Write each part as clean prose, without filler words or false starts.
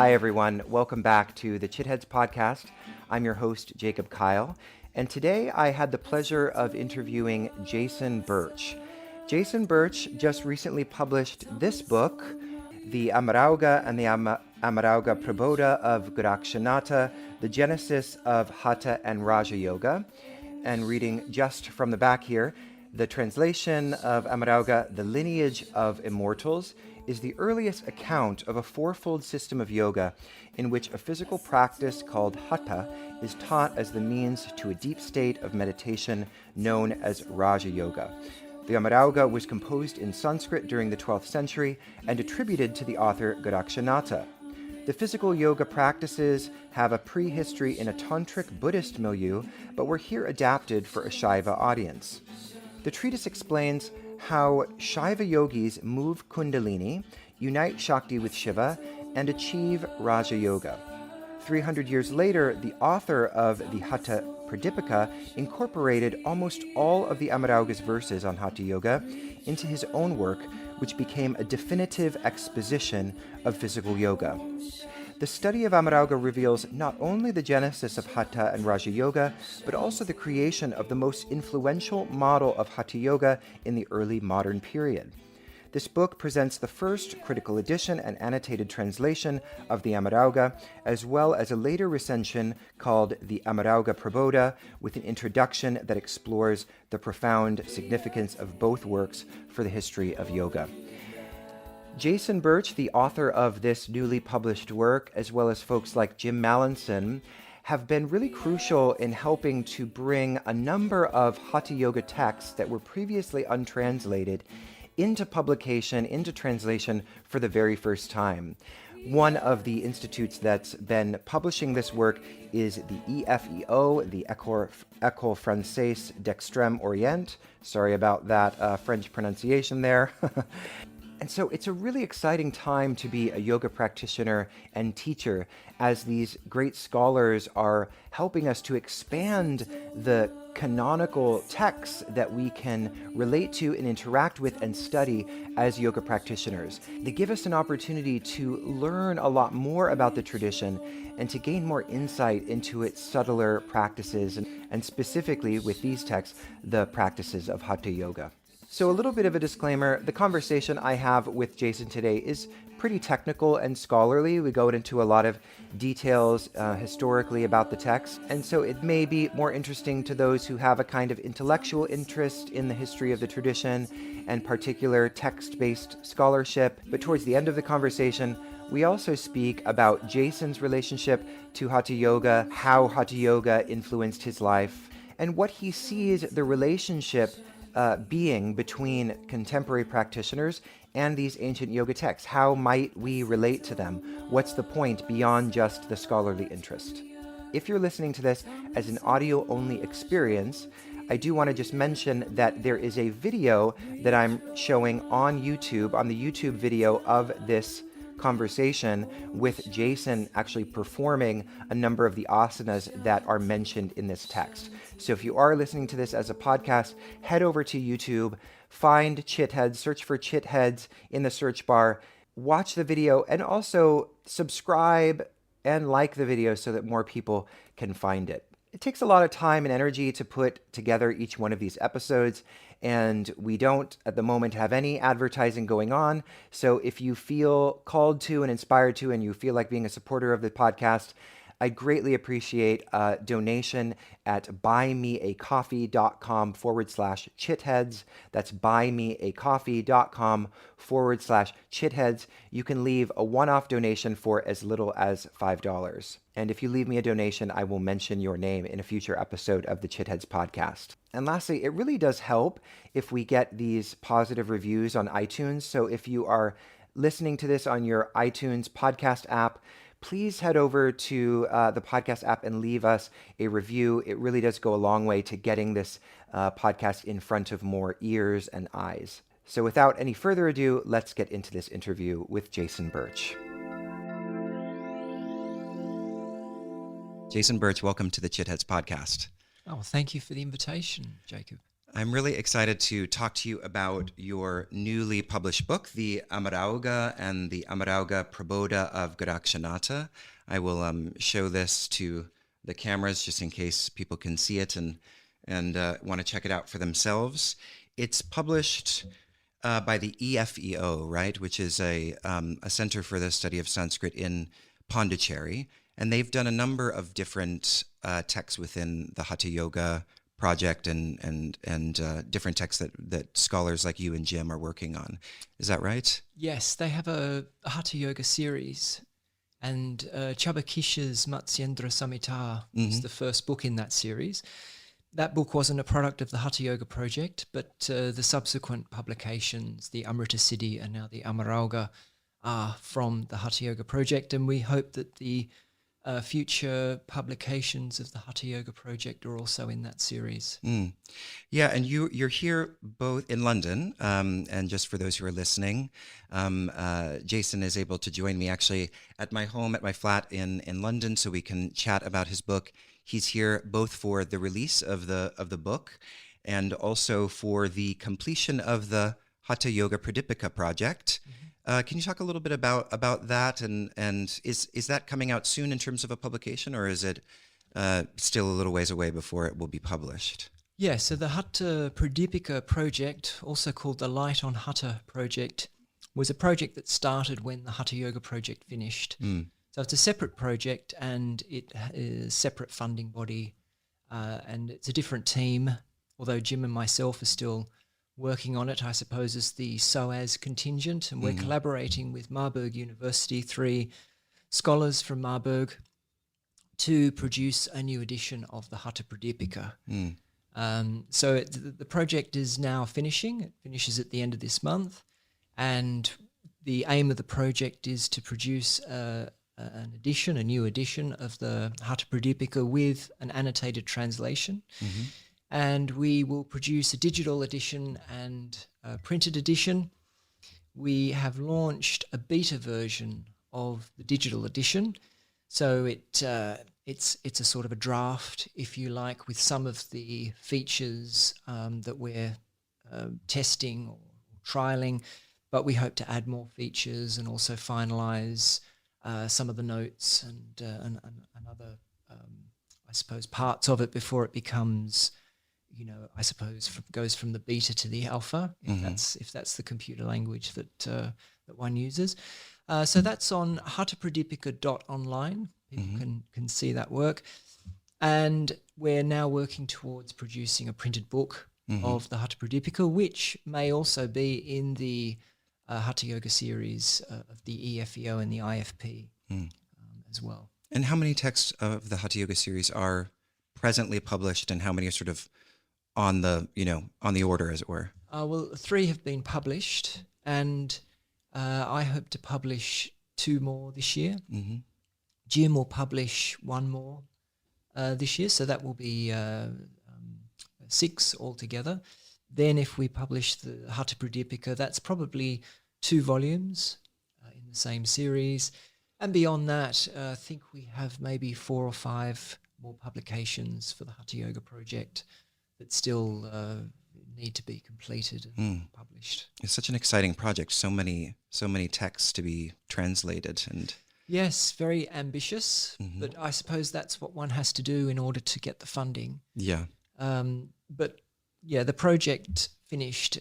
Hi, everyone. Welcome back to the Chitheads podcast. I'm your host, Jacob Kyle, and today I had the pleasure of interviewing Jason Birch. Jason Birch just recently published this book, The Amaraugha and the Amaraugha Prabodha of Gorakṣanātha, The Genesis of Haṭha and Rāja Yoga. And reading just from the back here, the translation of Amaraugha, The Lineage of Immortals, is the earliest account of a fourfold system of yoga in which a physical practice called haṭha is taught as the means to a deep state of meditation known as Raja Yoga. The Amaraugha was composed in Sanskrit during the 12th century and attributed to the author Gorakṣanātha. The physical yoga practices have a prehistory in a tantric Buddhist milieu, but were here adapted for a Śaiva audience. The treatise explains how Śaiva yogis move Kundalini, unite Shakti with Shiva, and achieve Raja Yoga. 300 years later, the author of the Haṭha Pradipika incorporated almost all of the Amaraugha's verses on Hatha Yoga into his own work, which became a definitive exposition of physical yoga. The study of Amaraugha reveals not only the genesis of Haṭha and Raja Yoga, but also the creation of the most influential model of Hatha Yoga in the early modern period. This book presents the first critical edition and annotated translation of the Amaraugha, as well as a later recension called the Amaraugha Prabodha, with an introduction that explores the profound significance of both works for the history of yoga. Jason Birch, the author of this newly published work, as well as folks like Jim Mallinson, have been really crucial in helping to bring a number of Hatha Yoga texts that were previously untranslated into publication, into translation for the very first time. One of the institutes that's been publishing this work is the EFEO, the École Française d'Extrême Orient. Sorry about that French pronunciation there. And so it's a really exciting time to be a yoga practitioner and teacher, as these great scholars are helping us to expand the canonical texts that we can relate to and interact with and study as yoga practitioners. They give us an opportunity to learn a lot more about the tradition and to gain more insight into its subtler practices, and specifically with these texts, the practices of Hatha Yoga. So a little bit of a disclaimer, the conversation I have with Jason today is pretty technical and scholarly. We go into a lot of details historically about the text, and so it may be more interesting to those who have a kind of intellectual interest in the history of the tradition and particular text-based scholarship. But towards the end of the conversation, we also speak about Jason's relationship to Hatha Yoga, how Hatha Yoga influenced his life, and what he sees the relationship being between contemporary practitioners and these ancient yoga texts. How might we relate to them? What's the point beyond just the scholarly interest? If you're listening to this as an audio-only experience, I do want to just mention that there is a video that I'm showing on YouTube, on the YouTube video of this conversation with Jason actually performing a number of the asanas that are mentioned in this text. So if you are listening to this as a podcast, head over to YouTube, find Chitheads, search for Chitheads in the search bar, watch the video, and also subscribe and like the video so that more people can find it. It takes a lot of time and energy to put together each one of these episodes, and we don't at the moment have any advertising going on. So if you feel called to and inspired to, and you feel like being a supporter of the podcast, I greatly appreciate a donation at buymeacoffee.com/chitheads. That's buymeacoffee.com/chitheads. You can leave a one-off donation for as little as $5. And if you leave me a donation, I will mention your name in a future episode of the Chitheads podcast. And lastly, it really does help if we get these positive reviews on iTunes. So if you are listening to this on your iTunes podcast app, please head over to the podcast app and leave us a review. It really does go a long way to getting this podcast in front of more ears and eyes. So without any further ado, let's get into this interview with Jason Birch. Jason Birch, welcome to the Chitheads podcast. Oh, thank you for the invitation, Jacob. I'm really excited to talk to you about your newly published book, the Amaraugha and the Amaraugha Praboda of Gorakṣanātha. I will show this to the cameras just in case people can see it and want to check it out for themselves. It's published by the EFEO, right, which is a Center for the Study of Sanskrit in Pondicherry, and they've done a number of different texts within the Hatha Yoga project and different texts that scholars like you and Jim are working on. Is that right? Yes, they have a Hatha Yoga series, and Chabakisha's Matsyendra Samhita is the first book in that series. That book wasn't a product of the Hatha Yoga project, but the subsequent publications, the Amrita Siddhi and now the Amaraugha, are from the Hatha Yoga project, and we hope that the future publications of the Hatha Yoga project are also in that series. Yeah, and you're here both in London, and just for those who are listening, Jason is able to join me actually at my home, at my flat in London, so we can chat about his book. He's here both for the release of the book and also for the completion of the Hatha Yoga Pradipika project. Can you talk a little bit about that, and is that coming out soon in terms of a publication, or is it still a little ways away before it will be published? Yeah, so the Hatha Pradipika project, also called the Light on Hatha project, was a project that started when the Hatha Yoga project finished. So it's a separate project, and it is a separate funding body, and it's a different team, although Jim and myself are still working on it, I suppose, as the SOAS contingent, and we're collaborating with Marburg University, 3 scholars from Marburg, to produce a new edition of the Hatha Pradipika. So the project is now finishing. It finishes at the end of this month, and the aim of the project is to produce a new edition of the Hatha Pradipika with an annotated translation. And we will produce a digital edition and a printed edition. We have launched a beta version of the digital edition, so it's a sort of a draft, if you like, with some of the features that we're testing or trialing, but we hope to add more features and also finalise some of the notes and other, I suppose, parts of it before it becomes, I suppose, goes from the beta to the alpha, if that's the computer language that one uses. So that's on hathapradipika.online. People can see that work. And we're now working towards producing a printed book of the Hatha Pradipika, which may also be in the Hatha Yoga series of the EFEO and the IFP as well. And how many texts of the Hatha Yoga series are presently published, and how many are sort of on the order, as it were? Well, 3 have been published, and I hope to publish 2 more this year. Jim will publish 1 more this year, so that will be 6 altogether. Then if we publish the Hatha Pradipika, that's probably 2 volumes in the same series. And beyond that, I think we have maybe 4 or 5 more publications for the Hatha Yoga project that still need to be completed and published. It's such an exciting project. So many texts to be translated, and yes, very ambitious. But I suppose that's what one has to do in order to get the funding. Yeah. But yeah, the project finished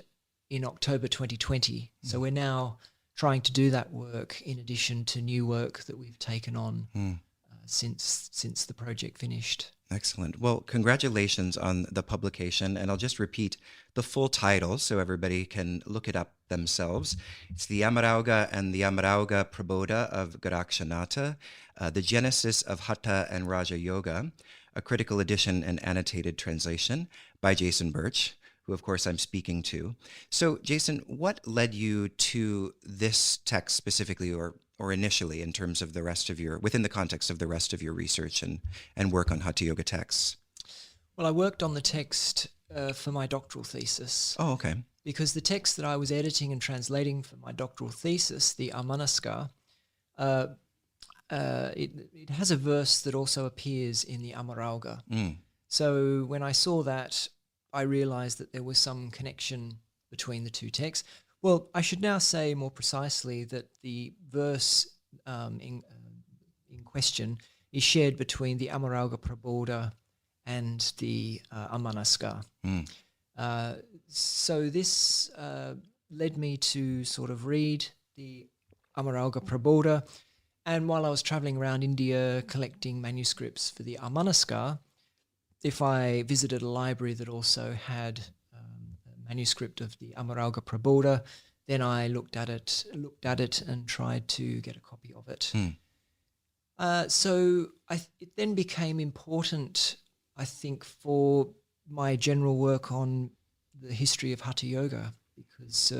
in October 2020, so we're now trying to do that work in addition to new work that we've taken on since the project finished. Excellent. Well, congratulations on the publication. And I'll just repeat the full title so everybody can look it up themselves. It's the Amaraugha and the Amaraugha Praboda of Gorakṣanātha, The Genesis of Haṭha and Rāja Yoga, a critical edition and annotated translation by Jason Birch, who of course I'm speaking to. So Jason, what led you to this text specifically, or initially, in terms of the rest of within the context of the rest of your research and work on Hatha Yoga texts? Well, I worked on the text for my doctoral thesis. Oh, okay. Because the text that I was editing and translating for my doctoral thesis, the Amanasca, it has a verse that also appears in the Amaraugha. So when I saw that, I realized that there was some connection between the two texts. Well, I should now say more precisely that the verse in question is shared between the Amaraugha Prabodha and the Amanaskar. So this led me to sort of read the Amaraugha Prabodha, and while I was traveling around India collecting manuscripts for the Amanaskar, if I visited a library that also had a manuscript of the Amaraugha Prabodha, then I looked at it and tried to get a copy of it. So it then became important, I think, for my general work on the history of Hatha Yoga, because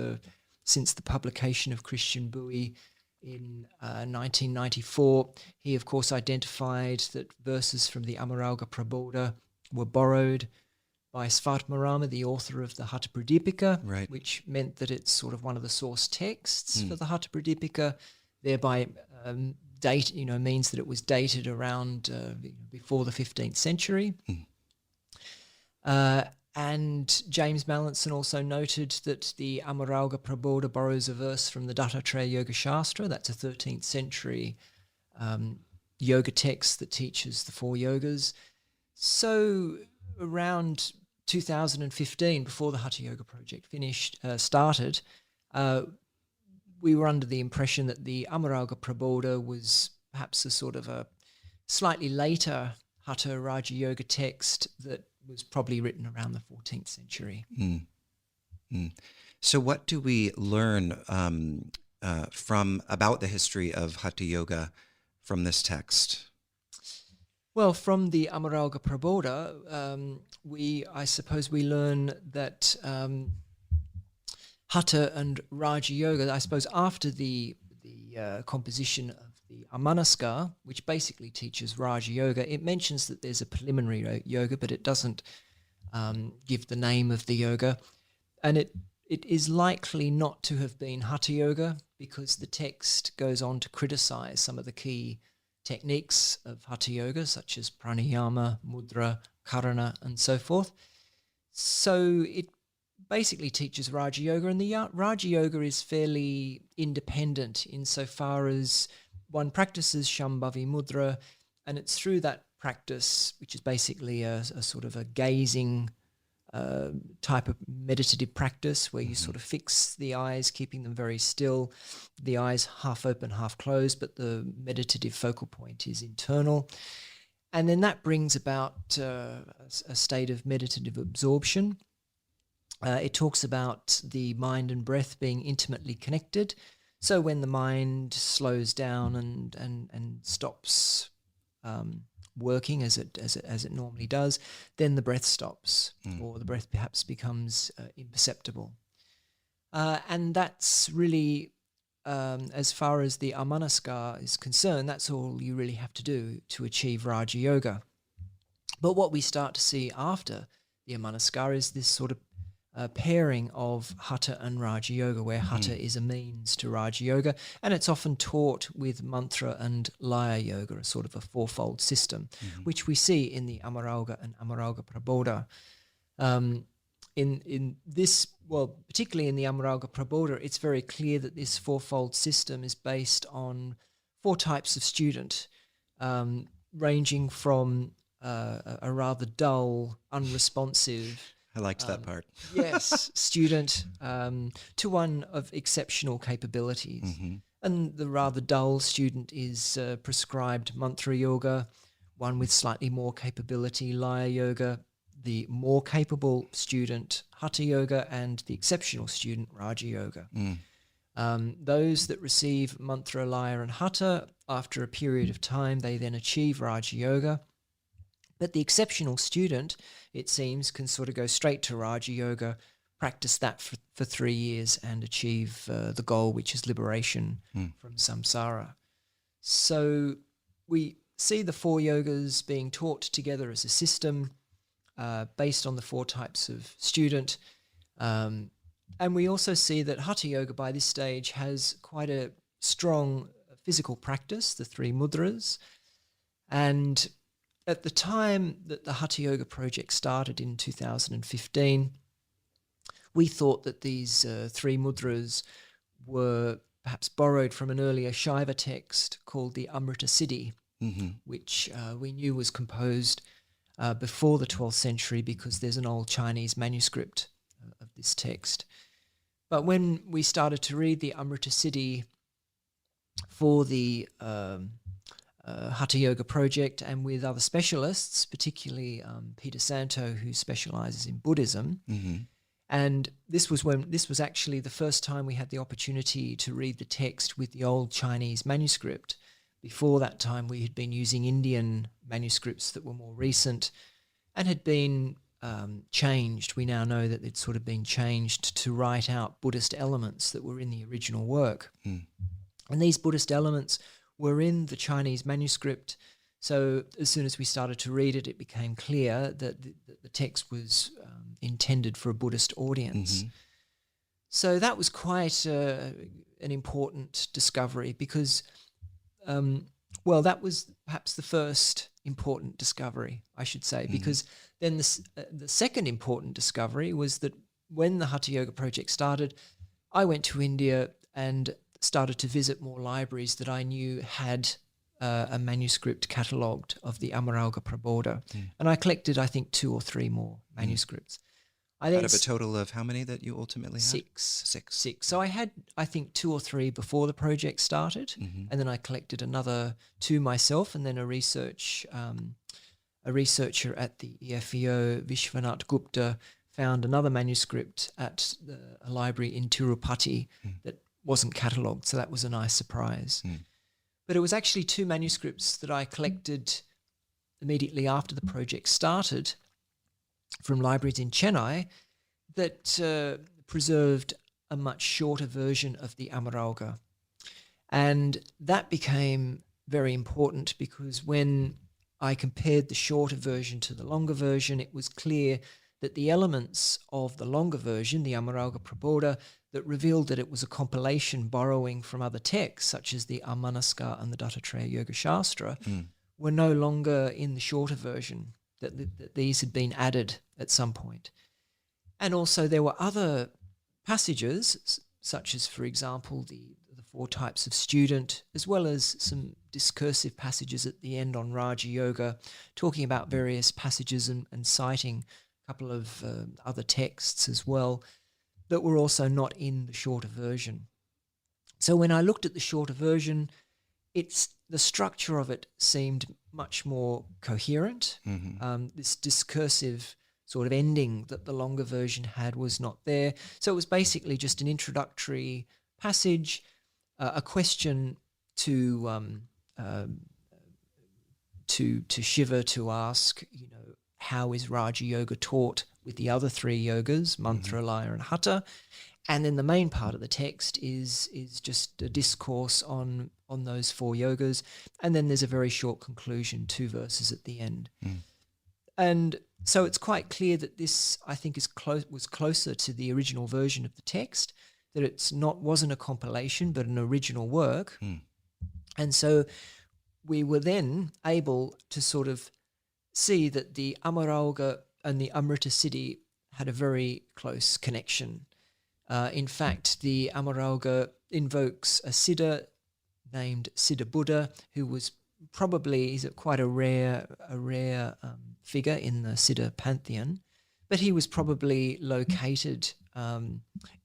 since the publication of Christian Buoy in 1994, he of course identified that verses from the Amaraugha Prabodha were borrowed by Svatmarama, the author of the Hatha Pradipika, right, which meant that it's sort of one of the source texts for the Hatha Pradipika, thereby means that it was dated around before the 15th century. And James Mallinson also noted that the Amaraugha Prabodha borrows a verse from the Dattatreya Yoga Shastra. That's a 13th century yoga text that teaches the 4 yogas. So around 2015, before the Hatha Yoga project started, we were under the impression that the Amaraugha Prabodha was perhaps a sort of a slightly later Hatha Raja Yoga text that was probably written around the 14th century. So what do we learn from about the history of Hatha Yoga from this text? Well, from the Amaraugha Prabodha, I suppose we learn that Hatha and Raja Yoga, I suppose after the composition of the Amanaskar, which basically teaches Raja Yoga, it mentions that there's a preliminary yoga, but it doesn't give the name of the yoga. And it is likely not to have been Hatha Yoga, because the text goes on to criticize some of the key techniques of Hatha Yoga, such as pranayama, mudra, karana, and so forth. So it basically teaches Raja Yoga, and the Raja Yoga is fairly independent insofar as one practices Shambhavi Mudra, and it's through that practice, which is basically a sort of a gazing type of meditative practice where you sort of fix the eyes, keeping them very still, the eyes half open, half closed, but the meditative focal point is internal. And then that brings about a state of meditative absorption. It talks about the mind and breath being intimately connected. So when the mind slows down and stops working as it normally does, then the breath stops, or the breath perhaps becomes imperceptible. And that's really, as far as the Amanaskar is concerned, that's all you really have to do to achieve Raja Yoga. But what we start to see after the Amanaskar is this sort of pairing of Hatha and Raja Yoga, where Hatha is a means to Raja Yoga, and it's often taught with mantra and laya yoga, a sort of a fourfold system, which we see in the Amaraugha and Amaraugha Prabodha. In this, well, particularly in the Amaraugha Prabodha, it's very clear that this fourfold system is based on 4 types of student, ranging from a rather dull, unresponsive, I liked that part. Yes, student, to one of exceptional capabilities. And the rather dull student is prescribed mantra yoga, one with slightly more capability, laya yoga, the more capable student, hatha yoga, and the exceptional student, raja yoga. Those that receive mantra, laya, and hatha, after a period of time, they then achieve raja yoga. But the exceptional student, it seems, can sort of go straight to Raja Yoga, practice that for 3 years and achieve the goal, which is liberation from samsara. So we see the 4 yogas being taught together as a system based on the 4 types of student. And we also see that Hatha Yoga by this stage has quite a strong physical practice, the 3 mudras, and at the time that the Hatha Yoga project started in 2015, we thought that these 3 mudras were perhaps borrowed from an earlier Shaiva text called the Amrita Siddhi, which we knew was composed before the 12th century because there's an old Chinese manuscript of this text. But when we started to read the Amrita Siddhi for the Hatha Yoga project and with other specialists, particularly Peter Santo, who specializes in Buddhism, and this was actually the first time we had the opportunity to read the text with the old Chinese manuscript. Before that time, we had been using Indian manuscripts that were more recent and had been changed. We now know that they'd sort of been changed to write out Buddhist elements that were in the original work. And these Buddhist elements were in the Chinese manuscript. So as soon as we started to read it, it became clear that the text was intended for a Buddhist audience. So that was quite an important discovery because, that was perhaps the first important discovery, I should say, because then the second important discovery was that when the Hatha Yoga project started, I went to India and started to visit more libraries that I knew had a manuscript catalogued of the Amaraugha Prabodha. And I collected, I think, 2 or 3 more manuscripts. Out of a total of how many that you ultimately had? 6. So I had, I think, 2 or 3 before the project started, and then I collected another 2 myself, and then a researcher at the EFEO, Vishwanath Gupta, found another manuscript at a library in Tirupati that wasn't catalogued, so that was a nice surprise. But it was actually 2 manuscripts that I collected immediately after the project started from libraries in Chennai that preserved a much shorter version of the Amaraugha. And that became very important because when I compared the shorter version to the longer version, it was clear that the elements of the longer version, the Amaraugha Prabodha, that revealed that it was a compilation borrowing from other texts, such as the Amanaska and the Dattatreya Yoga Shastra, were no longer in the shorter version, that these had been added at some point. And also there were other passages, such as, for example, the 4 types of student, as well as some discursive passages at the end on Raja Yoga, talking about various passages and citing a couple of other texts as well, that were also not in the shorter version. So when I looked at the shorter version, the structure of it seemed much more coherent. This discursive sort of ending that the longer version had was not there. So it was basically just an introductory passage, a question to Shiva to ask, how is Raja Yoga taught with the other 3 yogas, mantra, laya, and haṭha, and then the main part of the text is just a discourse on those 4 yogas, and then there's a very short conclusion, 2 verses at the end. And so it's quite clear that this, I think, was closer to the original version of the text, that wasn't a compilation but an original work. And so we were then able to sort of see that the Amaraugha and the Amrita Siddhi had a very close connection. In fact, the Amaraugha invokes a Siddha named Siddha Buddha, who was probably quite a rare figure in the Siddha pantheon, but he was probably located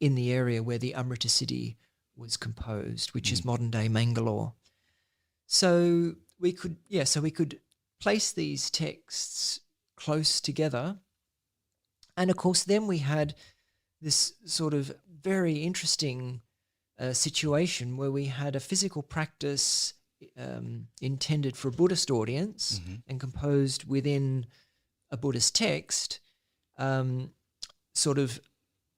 in the area where the Amrita Siddhi was composed, which is modern-day Mangalore. So we could place these texts close together, and of course then we had this sort of very interesting situation where we had a physical practice intended for a Buddhist audience and composed within a Buddhist text, sort of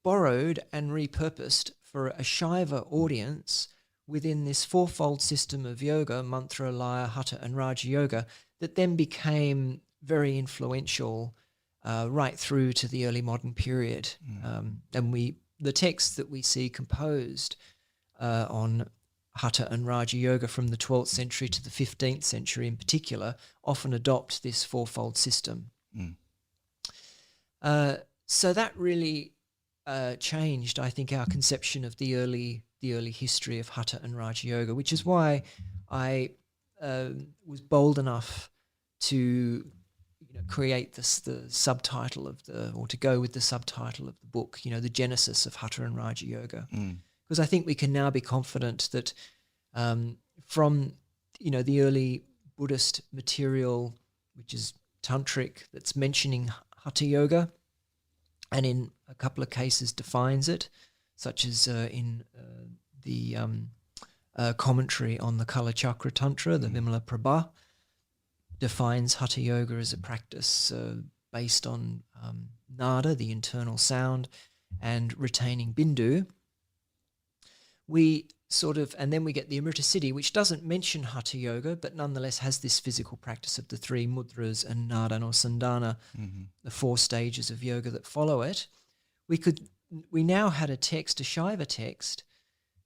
borrowed and repurposed for a Shaiva audience within this 4-fold system of yoga, mantra, laya, haṭha, and Raja Yoga, that then became very influential right through to the early modern period. And the texts that we see composed on Hatha and Raja Yoga from the 12th century to the 15th century in particular often adopt this fourfold system. So that really changed, I think, our conception of the early history of Hatha and Raja Yoga, which is why I was bold enough to create the subtitle or to go with the subtitle of the book, the genesis of Hatha and Raja Yoga. Because I think we can now be confident that from the early Buddhist material, which is tantric, that's mentioning Hatha Yoga, and in a couple of cases defines it, such as in the commentary on the Kala Chakra Tantra, the Vimala Prabha, defines Hatha Yoga as a practice based on nada, the internal sound, and retaining bindu. And then we get the Amrita Siddhi, which doesn't mention Hatha Yoga, but nonetheless has this physical practice of the three mudras and nada or sandhana, the 4 stages of yoga that follow it. We now had a Shaiva text,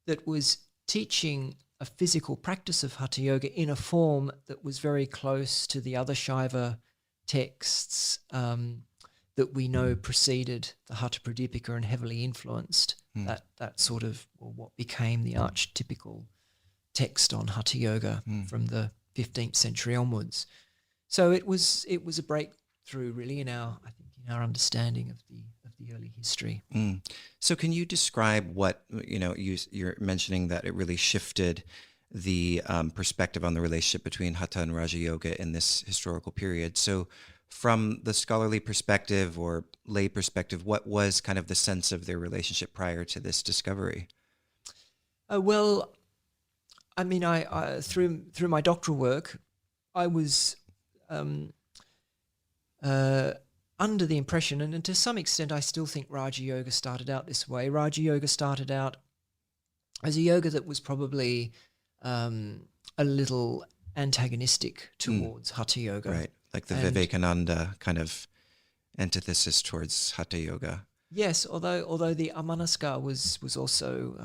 that was teaching a physical practice of Hatha Yoga in a form that was very close to the other Shaiva texts that we know preceded the Hatha Pradipika and heavily influenced that sort of what became the archetypical text on Hatha Yoga from the 15th century onwards. So it was a breakthrough really in our understanding of the early history. So can you describe what you're mentioning that it really shifted the perspective on the relationship between Hatha and Raja Yoga in this historical period? So from the scholarly perspective or lay perspective, what was kind of the sense of their relationship prior to this discovery? Well, I mean, I through my doctoral work, I was under the impression, and to some extent I still think Raja Yoga started out this way. Raja Yoga started out as a yoga that was probably a little antagonistic towards Hatha Yoga. Right, like the Vivekananda kind of antithesis towards Hatha Yoga. Yes, although the Amanaskar was also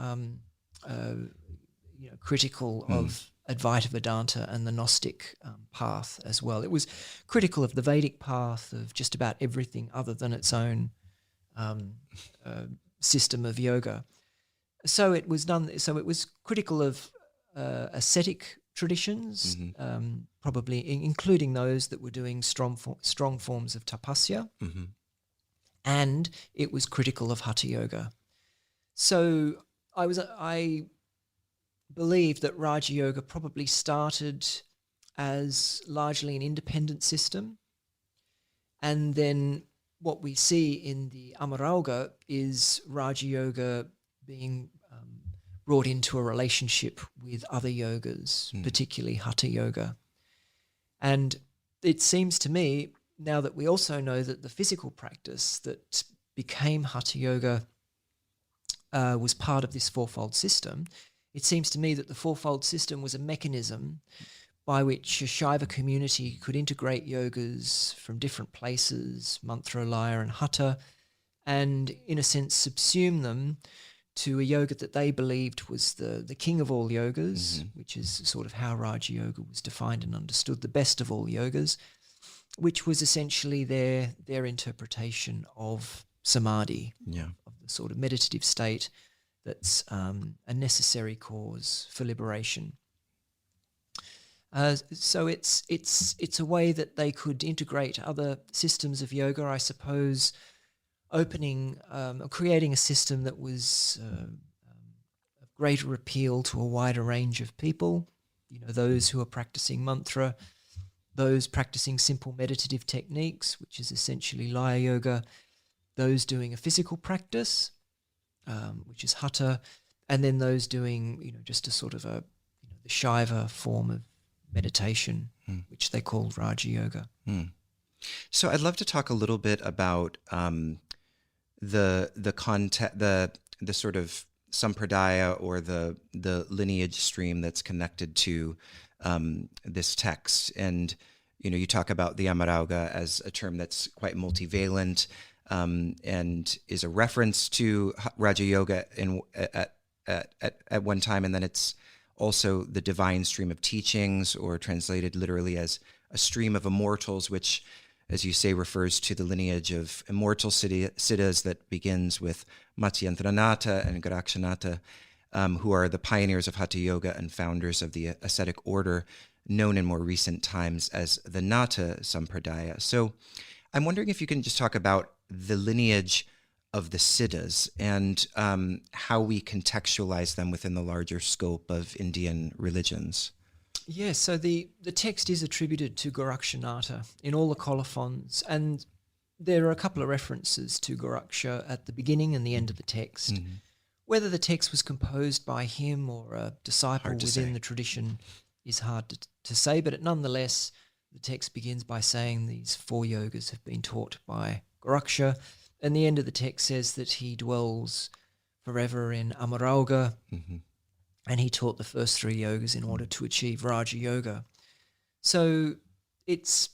critical of Advaita Vedanta and the Gnostic path as well. It was critical of the Vedic path, of just about everything other than its own system of yoga. So it was critical of ascetic traditions, probably including those that were doing strong forms of tapasya, and it was critical of Hatha Yoga. So I believe that Raja Yoga probably started as largely an independent system, and then what we see in the Amaraugha is Raja Yoga being brought into a relationship with other yogas, particularly Hatha Yoga. And it seems to me, now that we also know that the physical practice that became Hatha Yoga was part of this fourfold system, it seems to me that the fourfold system was a mechanism by which a Shaiva community could integrate yogas from different places, mantra, laya and hatha, and in a sense subsume them to a yoga that they believed was the king of all yogas, which is sort of how Raja Yoga was defined and understood, the best of all yogas, which was essentially their interpretation of samadhi, of the sort of meditative state that's a necessary cause for liberation. So it's a way that they could integrate other systems of yoga, I suppose, creating a system that was of greater appeal to a wider range of people, those who are practicing mantra, those practicing simple meditative techniques, which is essentially laya yoga, those doing a physical practice, which is hatha, and then those doing, just a sort of the Shaiva form of meditation, which they called Raja Yoga. So I'd love to talk a little bit about the content, the sort of sampradaya or the lineage stream that's connected to this text. And you talk about the Amaraugha as a term that's quite multivalent, and is a reference to Raja Yoga at one time, and then it's also the divine stream of teachings, or translated literally as a stream of immortals, which, as you say, refers to the lineage of immortal siddhas that begins with Matsyantranatha and Gorakṣanātha, who are the pioneers of Hatha Yoga and founders of the ascetic order, known in more recent times as the Natha Sampradaya. So I'm wondering if you can just talk about the lineage of the siddhas and how we contextualize them within the larger scope of Indian religions. Yes, so the text is attributed to Gorakṣanātha in all the colophons, and there are a couple of references to Goraksha at the beginning and the end of the text. Mm-hmm. Whether the text was composed by him or a disciple within the tradition is hard to say, but nonetheless, the text begins by saying these 4 yogas have been taught by Goraksha, and the end of the text says that he dwells forever in Amaraugha, mm-hmm. and he taught the first 3 yogas in order to achieve Raja Yoga. So it's,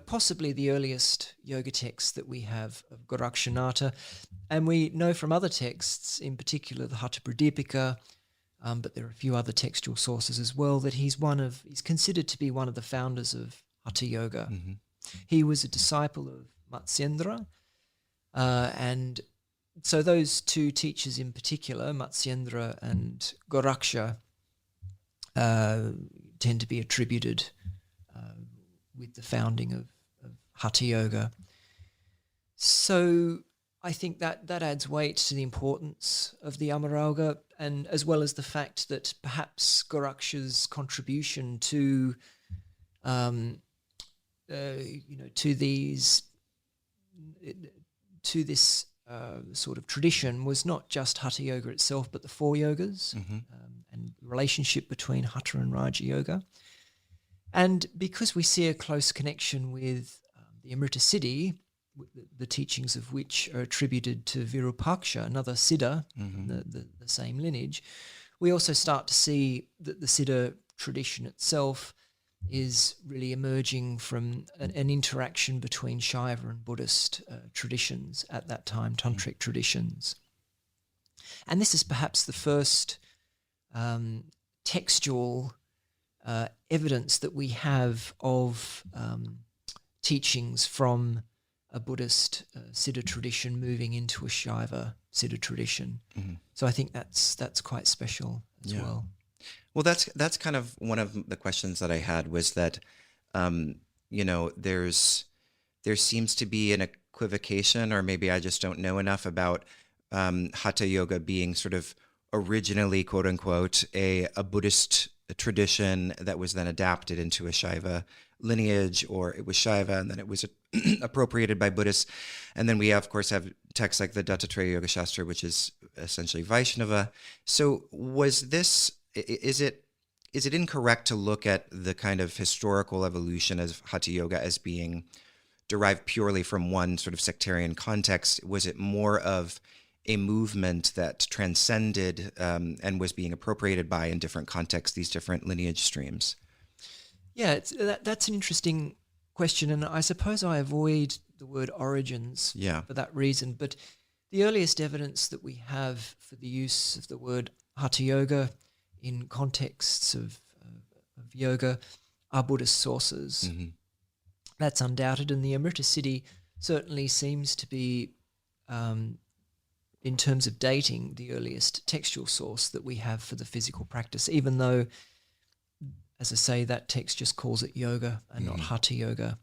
possibly the earliest yoga text that we have of Gorakṣanātha, and we know from other texts, in particular the Hatha Pradipika, but there are a few other textual sources as well, that he's considered to be one of the founders of Hatha Yoga. Mm-hmm. He was a disciple of Matsyendra, and so those 2 teachers in particular, Matsyendra and Goraksha, tend to be attributed with the founding of Hatha Yoga. So I think that adds weight to the importance of the Amaraugha, and as well as the fact that perhaps Goraksha's contribution to this sort of tradition was not just Hatha Yoga itself, but the 4 yogas, mm-hmm. And the relationship between Hatha and Raja Yoga. And because we see a close connection with the Amrita Siddhi, the teachings of which are attributed to Virupaksha, another siddha, mm-hmm. the same lineage, we also start to see that the siddha tradition itself is really emerging from an interaction between Shaiva and Buddhist traditions at that time, tantric traditions. And this is perhaps the first textual evidence that we have of teachings from a Buddhist siddha tradition moving into a Shaiva siddha tradition. Mm-hmm. So I think that's quite special as well. Well, that's kind of one of the questions that I had, was that, there seems to be an equivocation, or maybe I just don't know enough about Hatha Yoga being sort of originally, quote unquote, a Buddhist tradition that was then adapted into a Shaiva lineage, or it was Shaiva and then it was appropriated by Buddhists. And then we, of course, have texts like the Dattatreya Yoga Shastra, which is essentially Vaishnava. So is it incorrect to look at the kind of historical evolution of Hatha Yoga as being derived purely from one sort of sectarian context? Was it more of a movement that transcended and was being appropriated by, in different contexts, these different lineage streams? Yeah, that's an interesting question, and I suppose I avoid the word origins for that reason. But the earliest evidence that we have for the use of the word Hatha Yoga in contexts of yoga are Buddhist sources. Mm-hmm. That's undoubted, and the Amrita Siddhi certainly seems to be, in terms of dating, the earliest textual source that we have for the physical practice, even though, as I say, that text just calls it yoga and not Hatha Yoga.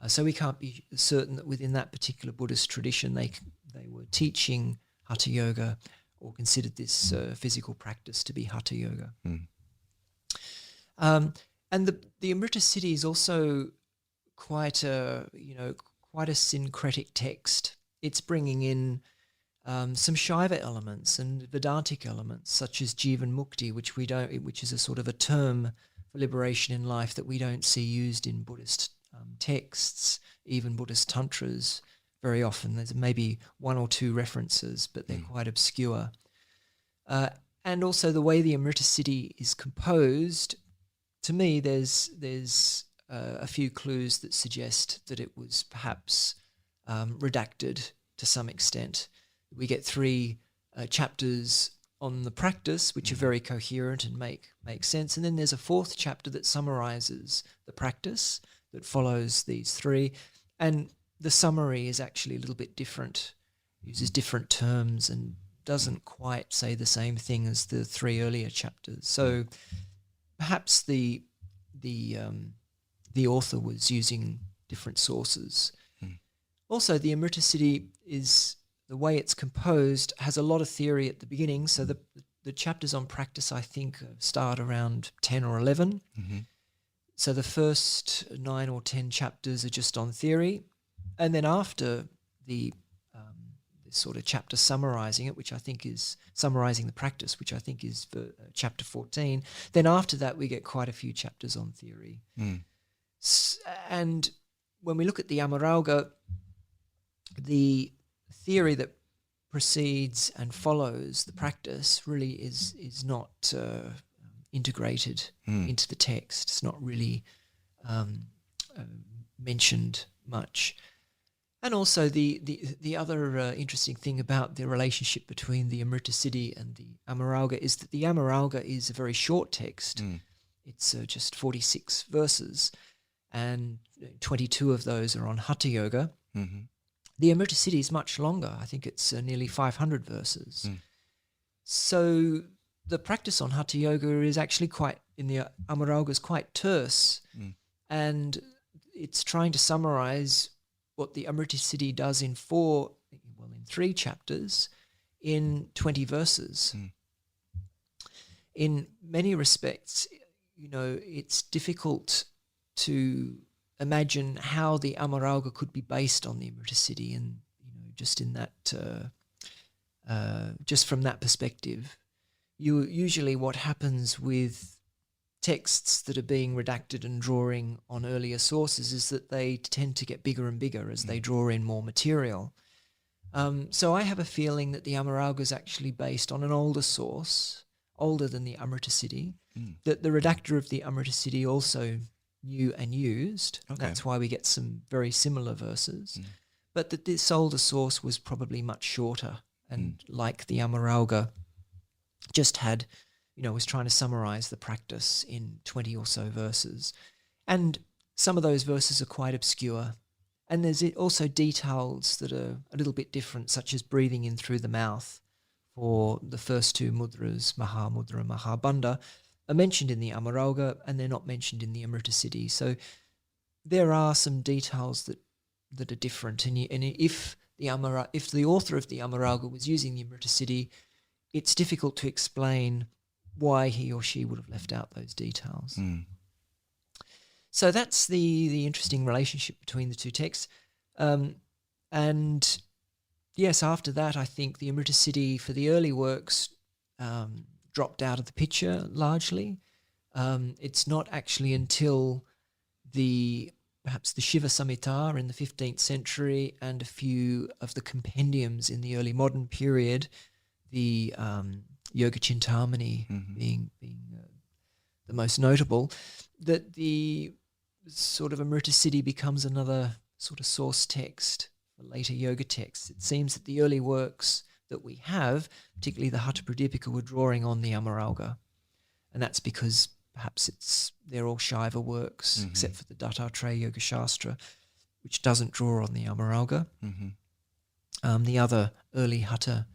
So we can't be certain that within that particular Buddhist tradition they were teaching Hatha Yoga or considered this physical practice to be Hatha Yoga. And the Amrita Siddhi is also quite a syncretic text. It's bringing in some Shaiva elements and Vedantic elements, such as Jivan Mukti, which is a sort of a term for liberation in life that we don't see used in Buddhist texts, even Buddhist tantras. Very often there's maybe 1 or 2 references, but they're quite obscure. And also the way the Amrita Siddhi is composed, to me, there's a few clues that suggest that it was perhaps redacted to some extent. We get 3 chapters on the practice, which are very coherent and make sense. And then there's a fourth chapter that summarizes the practice that follows these three. And the summary is actually a little bit different, uses different terms and doesn't quite say the same thing as the three earlier chapters. So perhaps the author was using different sources. Also, the Amritasiti is, the way it's composed, has a lot of theory at the beginning. So the chapters on practice, I think, start around 10 or 11. So the first 9 or 10 chapters are just on theory. And then after the sort of chapter summarizing it, which I think is summarizing the practice, which I think is for chapter 14, then after that we get quite a few chapters on theory. And when we look at the Amaraugha, the theory that precedes and follows the practice really is not integrated into the text. It's not really mentioned much. And also the other interesting thing about the relationship between the Amritasiti and the Amaraugha is that the Amaraugha is a very short text. It's just 46 verses, and 22 of those are on Hatha Yoga. The Amritasiti is much longer. I think it's nearly 500 verses. So the practice on Hatha Yoga is actually quite, in the Amaraugha, is quite terse, and it's trying to summarize what the Amritasiti does in 3 chapters in 20 verses. In many respects, it's difficult to imagine how the Amaraugha could be based on the Amritasiti, and just in that, just from that perspective, usually what happens with texts that are being redacted and drawing on earlier sources is that they tend to get bigger and bigger as they draw in more material. So I have a feeling that the Amaraugha is actually based on an older source, older than the Amritasiti, that the redactor of the Amritasiti also knew and used. Okay. That's why we get some very similar verses. But that this older source was probably much shorter, and like the Amaraugha, just had, was trying to summarize the practice in 20 or so verses. And some of those verses are quite obscure. And there's also details that are a little bit different, such as breathing in through the mouth for the first 2 mudras, Mahamudra and Mahabandha, are mentioned in the Amaraugha, and they're not mentioned in the Amritasiti. So there are some details that are different. And if the author of the Amaraugha was using the Amritasiti, it's difficult to explain why he or she would have left out those details. So that's the interesting relationship between the two texts. And yes, after that, I think the Amritasiti for the early works dropped out of the picture largely. It's not actually until perhaps the Shiva Samhita in the 15th century and a few of the compendiums in the early modern period, the Yoga Chintamani being the most notable, that the sort of Amritasiti becomes another sort of source text for later yoga texts. It seems that the early works that we have, particularly the Hatha Pradipika, were drawing on the Amaraugha, and that's because perhaps they're all Śaiva works, except for the Dattatreya Yoga Shastra, which doesn't draw on the Amaraugha. The other early Hatha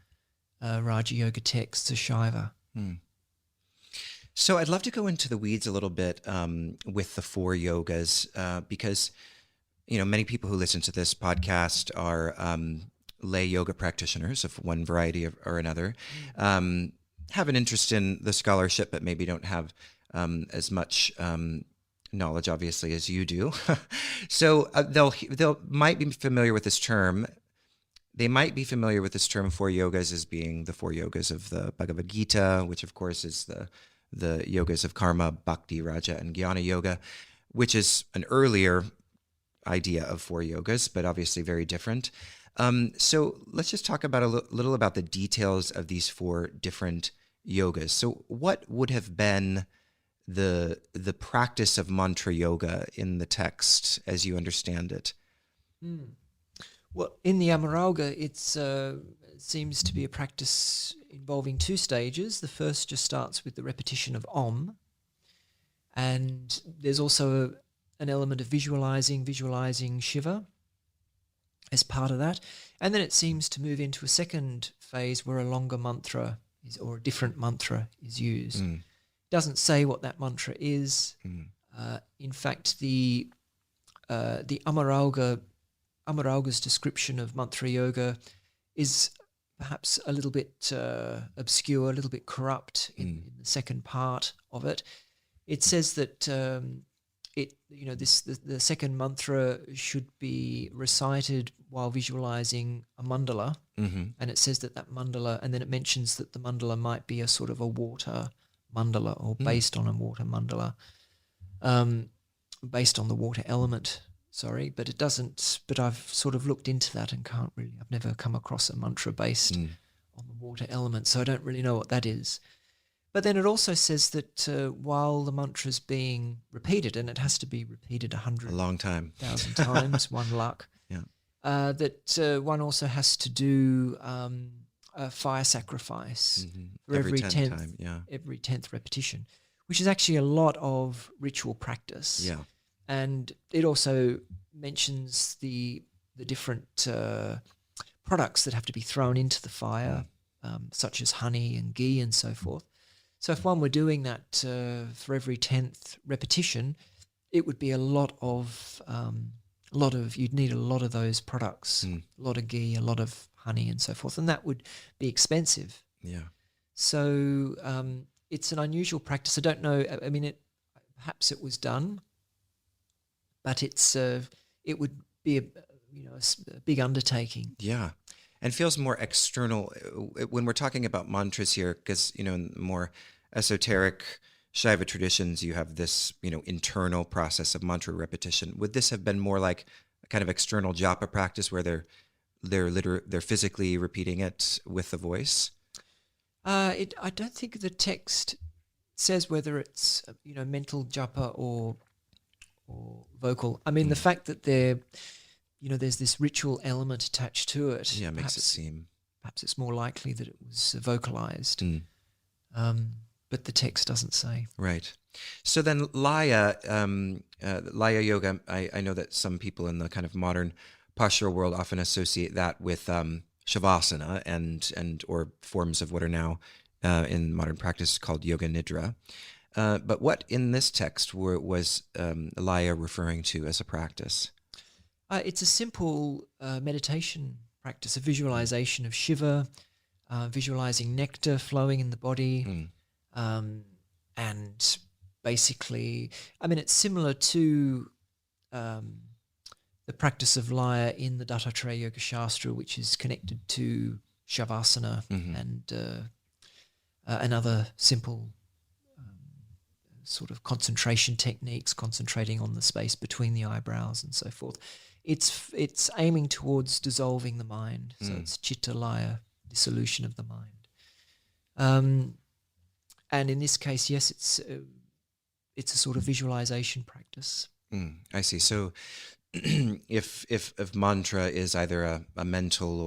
Rāja Yoga texts are Śaiva. So I'd love to go into the weeds a little bit with the 4 yogas because, many people who listen to this podcast are lay yoga practitioners of one variety or another, have an interest in the scholarship, but maybe don't have as much knowledge, obviously, as you do. So they'll might be familiar with this term. They might be familiar with this term 4 yogas as being the 4 yogas of the Bhagavad Gita, which of course is the yogas of karma, bhakti, raja, and jnana yoga, which is an earlier idea of 4 yogas, but obviously very different. So let's just talk about a little about the details of these 4 different yogas. So what would have been the practice of mantra yoga in the text as you understand it? Well, in the Amaraugha, it seems to be a practice involving 2 stages. The first just starts with the repetition of Om, and there's also an element of visualizing Shiva as part of that. And then it seems to move into a second phase where a longer mantra or a different mantra is used. It doesn't say what that mantra is. In fact, the Amaraugha's description of mantra yoga is perhaps a little bit obscure, a little bit corrupt in the second part of it. It says that the second mantra should be recited while visualizing a mandala, and it says that mandala, and then it mentions that the mandala might be a sort of a water mandala or based on a water mandala, based on the water element. Sorry, but it doesn't. But I've sort of looked into that and I've never come across a mantra based on the water element, so I don't really know what that is. But then it also says that while the mantra's being repeated, and it has to be repeated 100,000 times, one luck, that one also has to do a fire sacrifice for every 10th repetition, which is actually a lot of ritual practice. Yeah. And it also mentions the different products that have to be thrown into the fire, such as honey and ghee and so forth. So if one were doing that for every 10th repetition, it would be a lot of you'd need a lot of those products, a lot of ghee, a lot of honey and so forth, and that would be expensive. Yeah. So it's an unusual practice. I don't know. I mean, perhaps it was done, but it would be a big undertaking. Yeah. And feels more external when we're talking about mantras here, because, in more esoteric Shaiva traditions, you have this, internal process of mantra repetition. Would this have been more like a kind of external japa practice where they're physically repeating it with the voice? I don't think the text says whether it's, mental japa or vocal. I mean, the fact that there's this ritual element attached to it. Yeah, makes it seem. Perhaps it's more likely that it was vocalized. But the text doesn't say. Right. So then laya yoga, I know that some people in the kind of modern postural world often associate that with shavasana and or forms of what are now in modern practice called yoga nidra. But what in this text was laya referring to as a practice? It's a simple meditation practice, a visualization of Shiva, visualizing nectar flowing in the body, and basically, I mean, it's similar to the practice of laya in the Dattatreya Yoga Shastra, which is connected to Shavasana and other simple sort of concentration techniques, concentrating on the space between the eyebrows and so forth. It's aiming towards dissolving the mind. So it's chitta laya, dissolution of the mind. And in this case, yes, it's a sort of visualization practice. I see. So if mantra is either a mental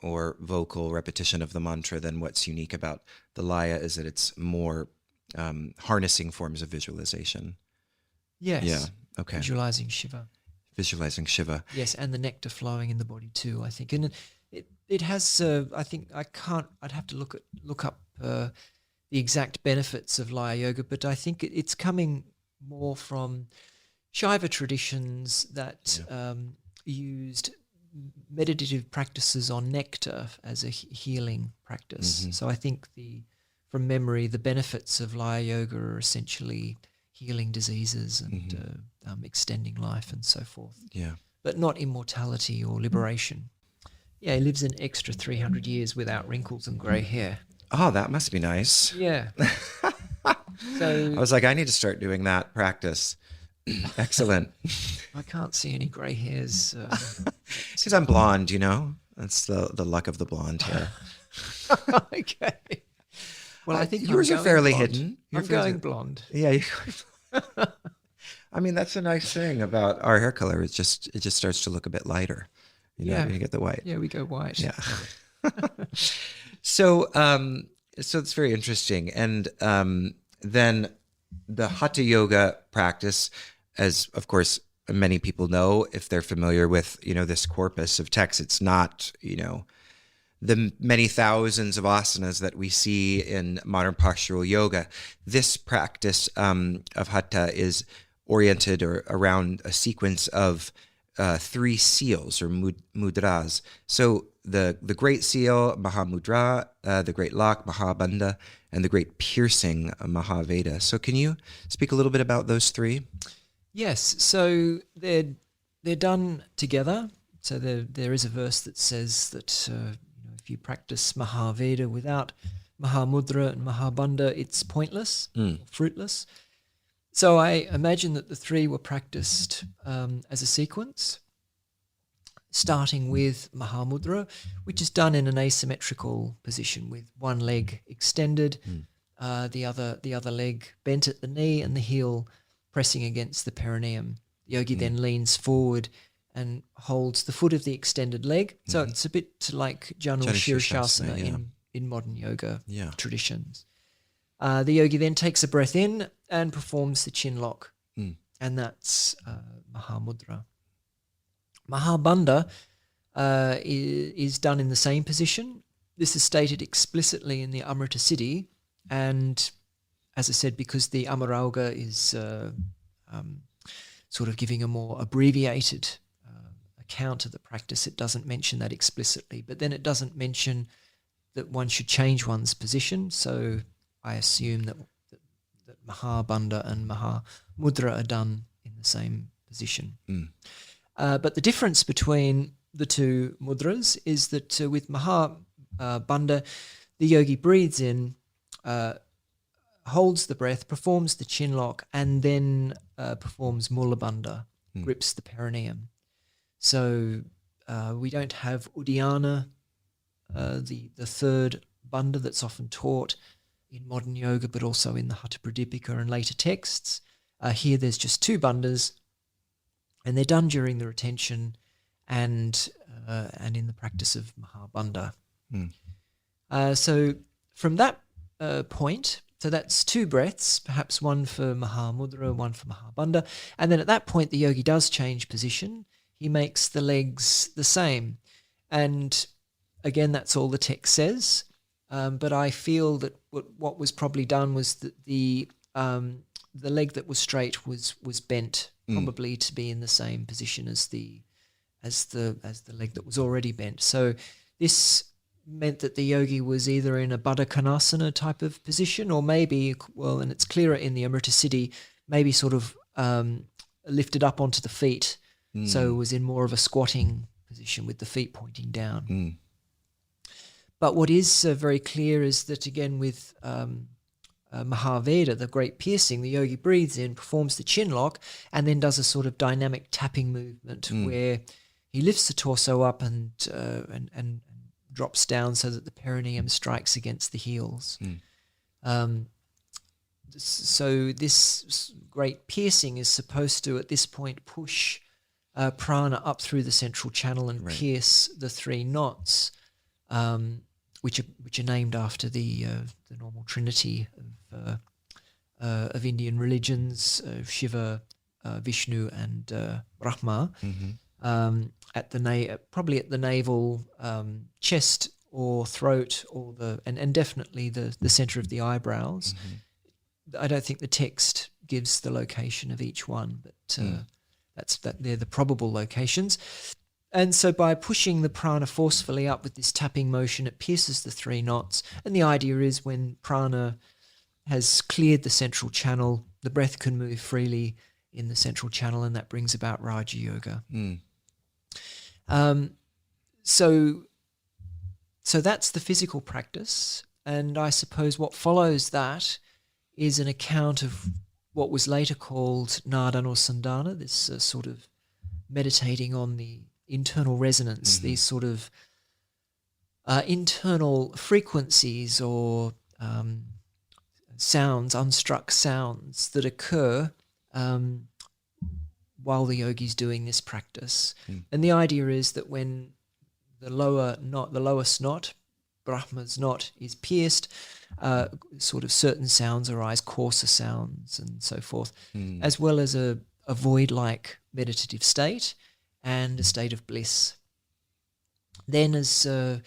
or vocal repetition of the mantra, then what's unique about the laya is that it's more harnessing forms of visualization. Yes. Yeah. Okay. Visualizing Shiva. Yes, and the nectar flowing in the body too, I think. And it has, I think, I'd have to look up the exact benefits of laya yoga, but I think it's coming more from Shaiva traditions that used meditative practices on nectar as a healing practice. So I think from memory, the benefits of laya yoga are essentially healing diseases and extending life and so forth. Yeah. But not immortality or liberation. Yeah, he lives an extra 300 years without wrinkles and grey hair. Oh, that must be nice. Yeah. So I was like, I need to start doing that practice. Excellent. I can't see any grey hairs. Because I'm blonde, That's the luck of the blonde hair. Okay. Well, I think yours are fairly blonde. hidden. I'm going blonde. Yeah. I mean, that's a nice thing about our hair color. It just starts to look a bit lighter. You get the white. Yeah, we go white. Yeah. So it's very interesting. And then the Hatha Yoga practice, as of course many people know, if they're familiar with, this corpus of texts, it's not, the many thousands of asanas that we see in modern postural yoga. This practice of Hatha is oriented around a sequence of 3 seals or mudras. So the great seal, Mahamudra, the great lock, Mahabandha, and the great piercing, Mahaveda. So can you speak a little bit about those 3? Yes. So they're done together. So there is a verse that says that if you practice Mahaveda without Mahamudra and Mahabandha, it's pointless, or fruitless. So I imagine that the 3 were practiced as a sequence, starting with Mahamudra, which is done in an asymmetrical position with one leg extended, the other leg bent at the knee and the heel pressing against the perineum. The yogi then leans forward and holds the foot of the extended leg. So it's a bit like Janu Shirshasana in modern yoga traditions. The yogi then takes a breath in and performs the chin lock, and that's Mahamudra. Mahabandha is done in the same position. This is stated explicitly in the Amrita Siddhi, and as I said, because the Amaraugha is sort of giving a more abbreviated account of the practice, it doesn't mention that explicitly, but then it doesn't mention that one should change one's position, so I assume that Mahabandha and Mahamudra are done in the same position. But the difference between the 2 mudras is that with Mahabandha, the yogi breathes in, holds the breath, performs the chin lock, and then performs Mulabandha, grips the perineum. So we don't have Uddiyana, the 3rd bandha that's often taught in modern yoga, but also in the Hatha Pradipika and later texts. Here there's just 2 bandhas, and they're done during the retention and in the practice of Mahabandha. So from that point, so that's 2 breaths, perhaps one for Mahamudra, one for Mahabandha, and then at that point the yogi does change position. He makes the legs the same, and again that's all the text says. But I feel that what was probably done was that the leg that was straight was bent, probably to be in the same position as the leg that was already bent. So this meant that the yogi was either in a Baddha Konasana type of position, or maybe, and it's clearer in the Amrita Siddhi, maybe sort of lifted up onto the feet, so was in more of a squatting position with the feet pointing down. But what is very clear is that, again, with Mahaveda, the great piercing, the yogi breathes in, performs the chin lock, and then does a sort of dynamic tapping movement where he lifts the torso up and drops down so that the perineum strikes against the heels. So this great piercing is supposed to, at this point, push prana up through the central channel and pierce the 3 knots, which are named after the normal trinity of Indian religions, Shiva, Vishnu, and Brahma. Probably at the navel, chest or throat, or and definitely the center of the eyebrows. I don't think the text gives the location of each one, but they're the probable locations. And so by pushing the prana forcefully up with this tapping motion, it pierces the 3 knots. And the idea is when prana has cleared the central channel, the breath can move freely in the central channel, and that brings about Raja Yoga. So that's the physical practice. And I suppose what follows that is an account of what was later called Nadanusandana, this sort of meditating on the internal resonance, these sort of internal frequencies or sounds, unstruck sounds that occur while the yogi's doing this practice. And the idea is that when the lowest knot, Brahma's knot, is pierced, sort of certain sounds arise, coarser sounds and so forth, as well as a void-like meditative state and a state of bliss. Then as the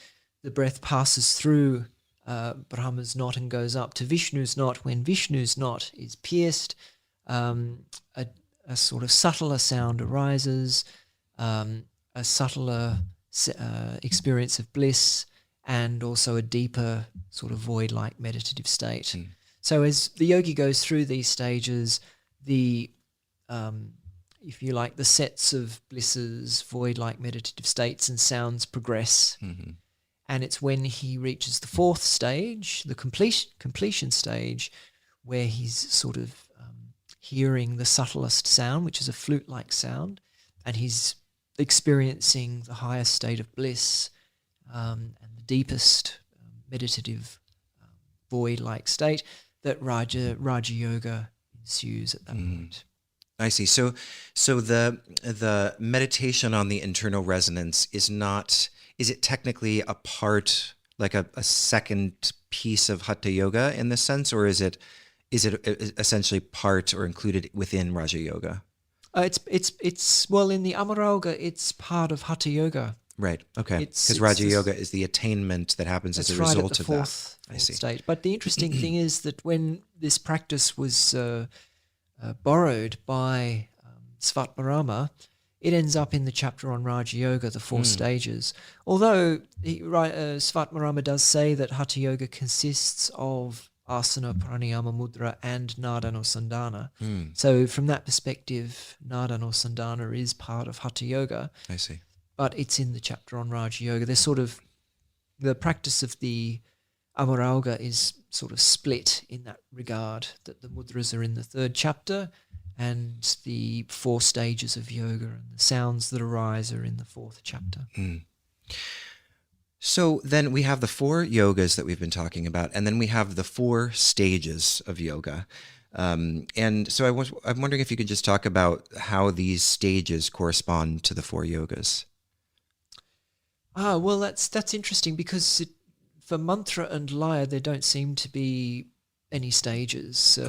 breath passes through Brahma's knot and goes up to Vishnu's knot, when Vishnu's knot is pierced, a sort of subtler sound arises, a subtler experience of bliss, and also a deeper sort of void-like meditative state. So as the yogi goes through these stages, the if you like, the sets of blisses, void-like meditative states and sounds progress. And it's when he reaches the fourth stage, the completion stage, where he's sort of hearing the subtlest sound, which is a flute-like sound, and he's experiencing the highest state of bliss and the deepest meditative void-like state, that Raja Yoga ensues at that point. I see. So the meditation on the internal resonance is it technically a part, like a second piece of Hatha Yoga in this sense, or is it essentially part or included within Raja Yoga? It's well, in the Amaraugha, it's part of Hatha Yoga. Right. Okay. Because Raja Yoga is the attainment that happens as a result of that. Fourth stage. But the interesting thing is that when this practice was borrowed by Svatmarama, it ends up in the chapter on Raja Yoga, the four stages. Although Svatmarama does say that Hatha Yoga consists of asana, pranayama, mudra, and nadanusandana. So from that perspective, nadanusandana is part of Hatha Yoga. I see. But it's in the chapter on Raja Yoga. There's sort of the practice of the Amaraugha is sort of split in that regard, that the mudras are in the third chapter and the four stages of yoga and the sounds that arise are in the fourth chapter. So then we have the four yogas that we've been talking about, and then we have the four stages of yoga. And so I'm wondering if you could just talk about how these stages correspond to the four yogas. Well, that's interesting because for mantra and laya, there don't seem to be any stages.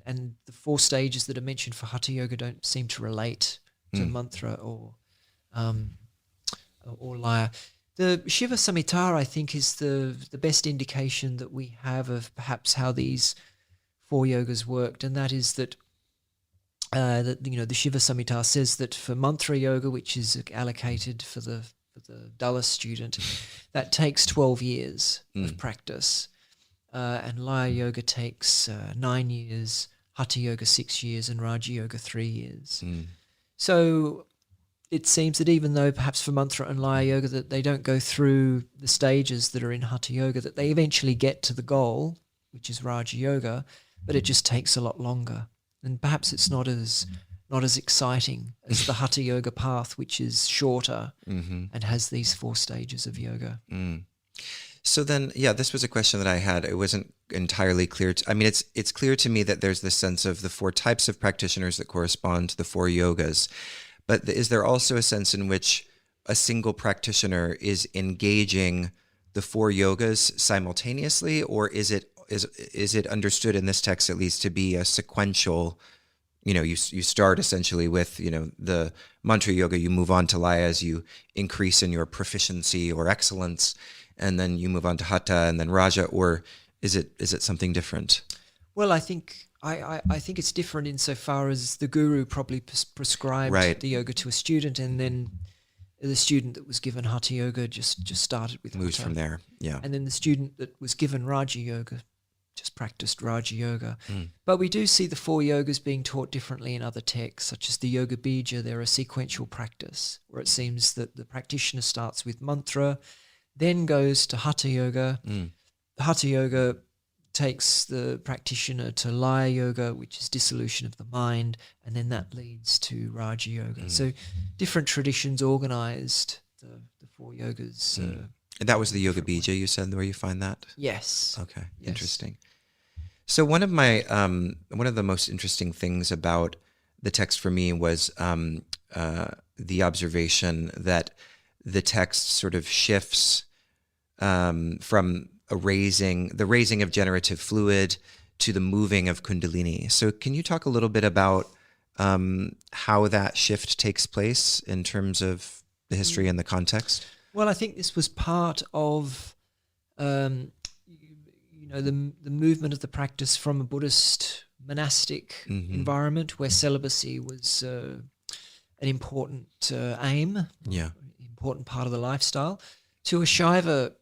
And the four stages that are mentioned for Hatha Yoga don't seem to relate to mantra or laya. The Shiva Samhita, I think, is the best indication that we have of perhaps how these four yogas worked, and that is that the Shiva Samhita says that for mantra yoga, which is allocated for the dullest student, that takes 12 years of practice, and laya yoga takes 9 years, Hatha Yoga 6 years, and Raja Yoga 3 years. So it seems that even though perhaps for mantra and laya yoga that they don't go through the stages that are in Hatha Yoga, that they eventually get to the goal, which is Raja Yoga, but it just takes a lot longer. And perhaps it's not as exciting as the Hatha Yoga path, which is shorter and has these four stages of yoga. So then, this was a question that I had. It wasn't entirely clear. It's clear to me that there's this sense of the four types of practitioners that correspond to the four yogas. But is there also a sense in which a single practitioner is engaging the four yogas simultaneously, or is it understood in this text at least to be a sequential? You start essentially with the mantra yoga, you move on to laya as you increase in your proficiency or excellence, and then you move on to hatha and then raja, or is it something different? Well, I think it's different insofar as the guru probably prescribed the yoga to a student, and then the student that was given hatha yoga just started with moves hatha. From there, and then the student that was given raja yoga just practiced Raja Yoga. But we do see the four yogas being taught differently in other texts, such as the Yoga Bija. They're a sequential practice where it seems that the practitioner starts with mantra, then goes to Hatha Yoga. Hatha Yoga takes the practitioner to Laya Yoga, which is dissolution of the mind, and then that leads to Raja Yoga. So different traditions organized the four yogas. And that was the Yoga Bija you said, where you find that? Yes. Okay, interesting. So one of the most interesting things about the text for me was the observation that the text sort of shifts from the raising of generative fluid to the moving of Kundalini. So can you talk a little bit about how that shift takes place in terms of the history and the context? Well, I think this was part of, the movement of the practice from a Buddhist monastic environment where celibacy was an important aim, important part of the lifestyle, to a Shaiva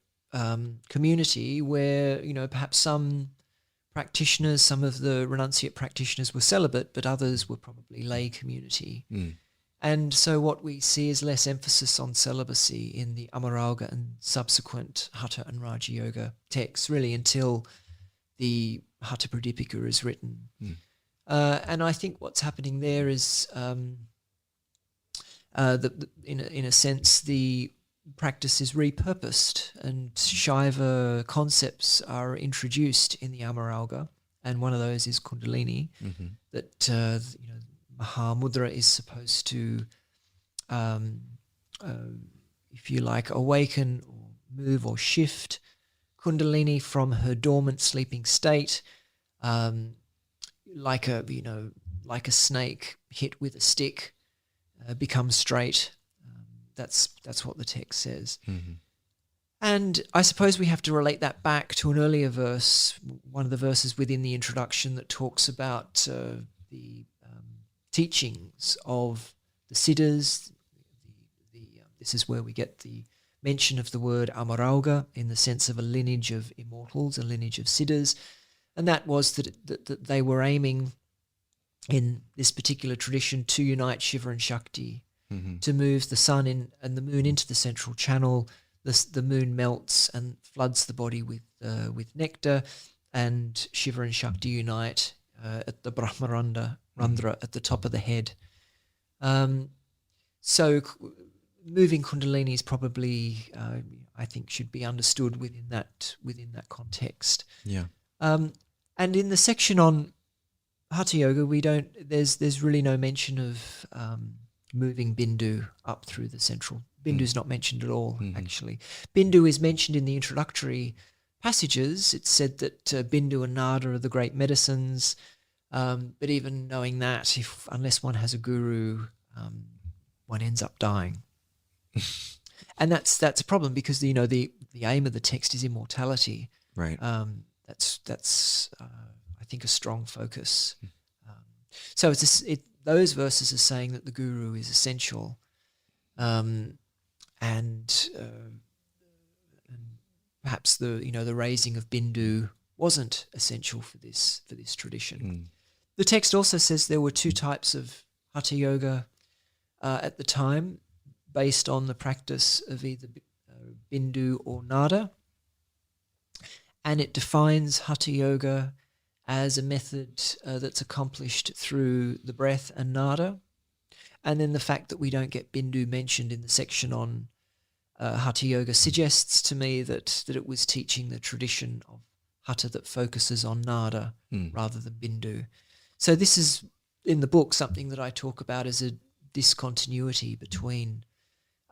community where, perhaps some practitioners, some of the renunciate practitioners were celibate, but others were probably lay community. And so what we see is less emphasis on celibacy in the Amaraugha and subsequent haṭha and rāja yoga texts, really until the Haṭha Pradipika is written. And I think what's happening there is, in a sense, the practice is repurposed and Shaiva concepts are introduced in the Amaraugha, and one of those is Kundalini, that Maha Mudra is supposed to, if you like, awaken or move or shift Kundalini from her dormant sleeping state, like a snake hit with a stick, become straight. That's what the text says. And I suppose we have to relate that back to an earlier verse, one of the verses within the introduction that talks about the teachings of the siddhas. This is where we get the mention of the word Amaraugha in the sense of a lineage of immortals, a lineage of siddhas. And that was that they were aiming in this particular tradition to unite Shiva and Shakti, to move the sun and the moon into the central channel. The moon melts and floods the body with nectar, and Shiva and Shakti unite at the Brahmarandha at the top of the head. So moving Kundalini is probably, I think, should be understood within that context. And in the section on Hatha Yoga, there's really no mention of moving Bindu up through the central. Bindu's not mentioned at all, actually. Bindu is mentioned in the introductory passages. It's said that Bindu and Nada are the great medicines, but even knowing that, unless one has a guru, one ends up dying. And that's a problem because the aim of the text is immortality. Right. That's I think a strong focus. So those verses are saying that the guru is essential, and perhaps the raising of Bindu wasn't essential for this tradition. The text also says there were two types of Hatha Yoga at the time, based on the practice of either Bindu or Nada, and it defines Hatha Yoga as a method that's accomplished through the breath and Nada. And then the fact that we don't get Bindu mentioned in the section on Hatha Yoga suggests to me that it was teaching the tradition of Hatha that focuses on Nada rather than Bindu. So this is, in the book, something that I talk about as a discontinuity between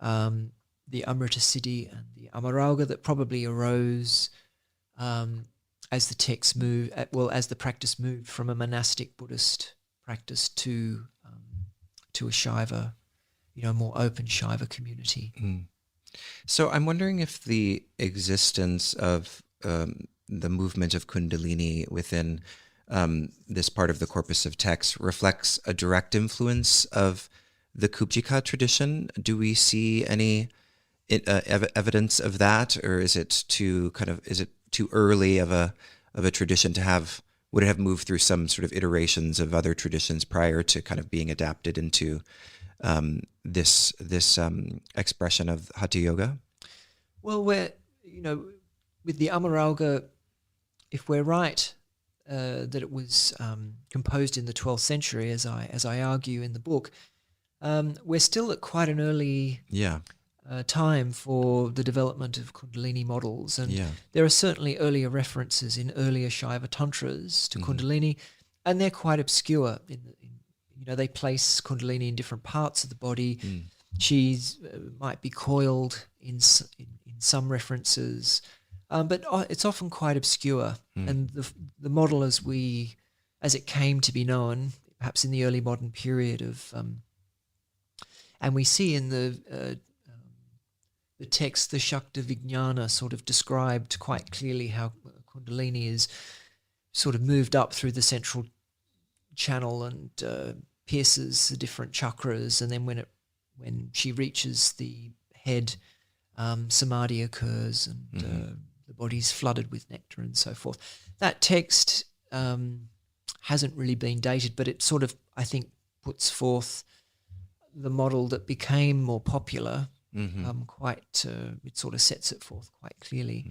the Amrita Siddhi and the Amaraugha that probably arose as the text as the practice moved from a monastic Buddhist practice to a Shaiva, more open Shaiva community. So I'm wondering if the existence of the movement of Kundalini within this part of the corpus of text reflects a direct influence of the Kubjika tradition. Do we see any evidence of that, or is it too early of a tradition to have? Would it have moved through some sort of iterations of other traditions prior to kind of being adapted into this expression of Hatha Yoga? Well, with the Amaraugha, if we're right that it was composed in the 12th century, as I argue in the book, we're still at quite an early time for the development of Kundalini models, and there are certainly earlier references in earlier Shaiva tantras to Kundalini, and they're quite obscure in they place Kundalini in different parts of the body. Mm. She's might be coiled in some references, but it's often quite obscure. Mm. And the model as it came to be known, perhaps in the early modern period of, and we see in the text, the Shakta Vijnana sort of described quite clearly how Kundalini is sort of moved up through the central channel and pierces the different chakras, and then when she reaches the head, samadhi occurs, and the body's flooded with nectar and so forth. That text hasn't really been dated, but it sort of, I think, puts forth the model that became more popular. It sort of sets it forth quite clearly.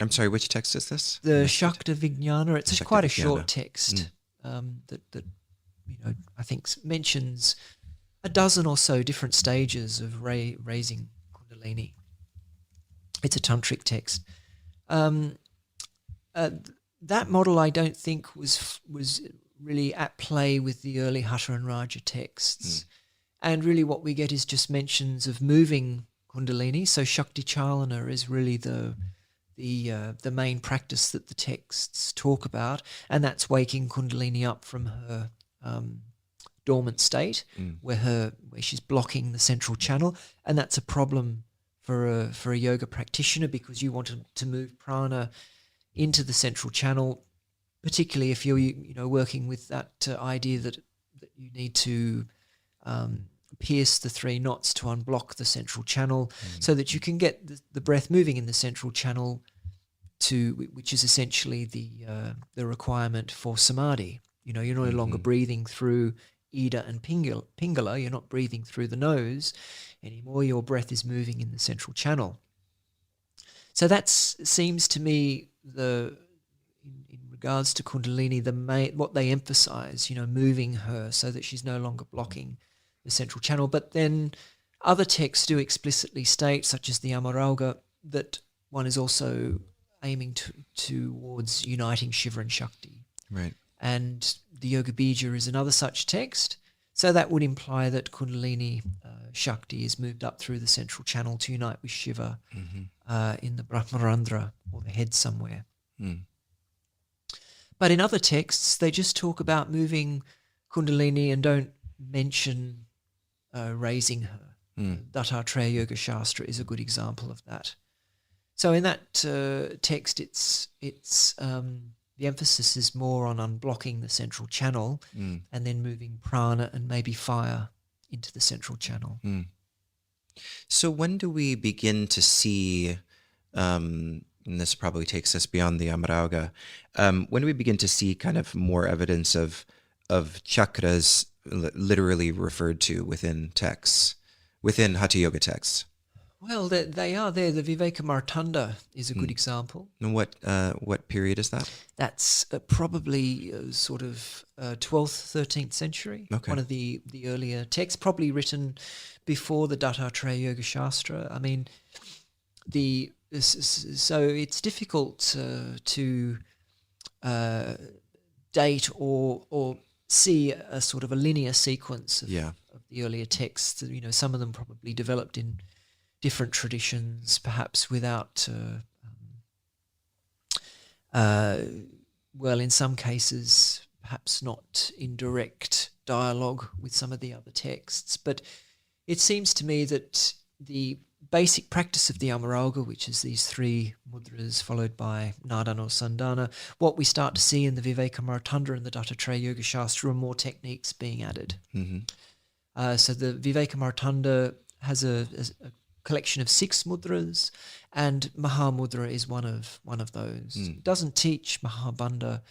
I'm sorry, which text is this? The Shakta Vijnana. It's Shakta quite a Vijnana. short text that I think mentions a dozen or so different stages of raising Kundalini. It's a tantric text. That model, I don't think, was really at play with the early haṭha and rāja texts. And really what we get is just mentions of moving Kundalini. So Shakti Chalana is really the main practice that the texts talk about, and that's waking Kundalini up from her dormant state, where she's blocking the central channel, and that's a problem for a yoga practitioner, because you want to move prana into the central channel, particularly if you're working with that idea that you need to pierce the 3 knots to unblock the central channel, so that you can get the breath moving in the central channel, which is essentially the requirement for samadhi. You're no longer breathing through Ida and Pingala. You're not breathing through the nose anymore. Your breath is moving in the central channel. So that seems to me in regards to Kundalini, what they emphasize, moving her so that she's no longer blocking the central channel. But then other texts do explicitly state, such as the Amaraugha, that one is also aiming towards uniting Shiva and Shakti. Right. And the Yoga Bija is another such text. So that would imply that Kundalini Shakti is moved up through the central channel to unite with Shiva in the Brahmarandra, or the head somewhere. But in other texts, they just talk about moving Kundalini and don't mention raising her. Dattatreya Yoga Shastra is a good example of that. So in that text, it's the emphasis is more on unblocking the central channel and then moving prana and maybe fire into the central channel. So when do we begin to see, and this probably takes us beyond the Amaraugha, when do we begin to see kind of more evidence of chakras literally referred to within texts, within Hatha Yoga texts? Well, they are there. The Vivekamartanda is a good example. And what period is that? That's probably sort of 12th, 13th century. Okay. One of the earlier texts, probably written before the Dattatreya Yoga Shastra. I mean, so it's difficult to date or see a sort of a linear sequence of the earlier texts. Some of them probably developed in different traditions, perhaps without, in some cases, perhaps not in direct dialogue with some of the other texts. But it seems to me that the basic practice of the Amaraugha, which is these 3 mudras followed by Nadana or Sandana, what we start to see in the Vivekamartanda and the Dattatreya Yoga Shastra are more techniques being added. So the Vivekamartanda has a collection of 6 mudras, and Mahamudra is one of those. It doesn't teach Mahabandha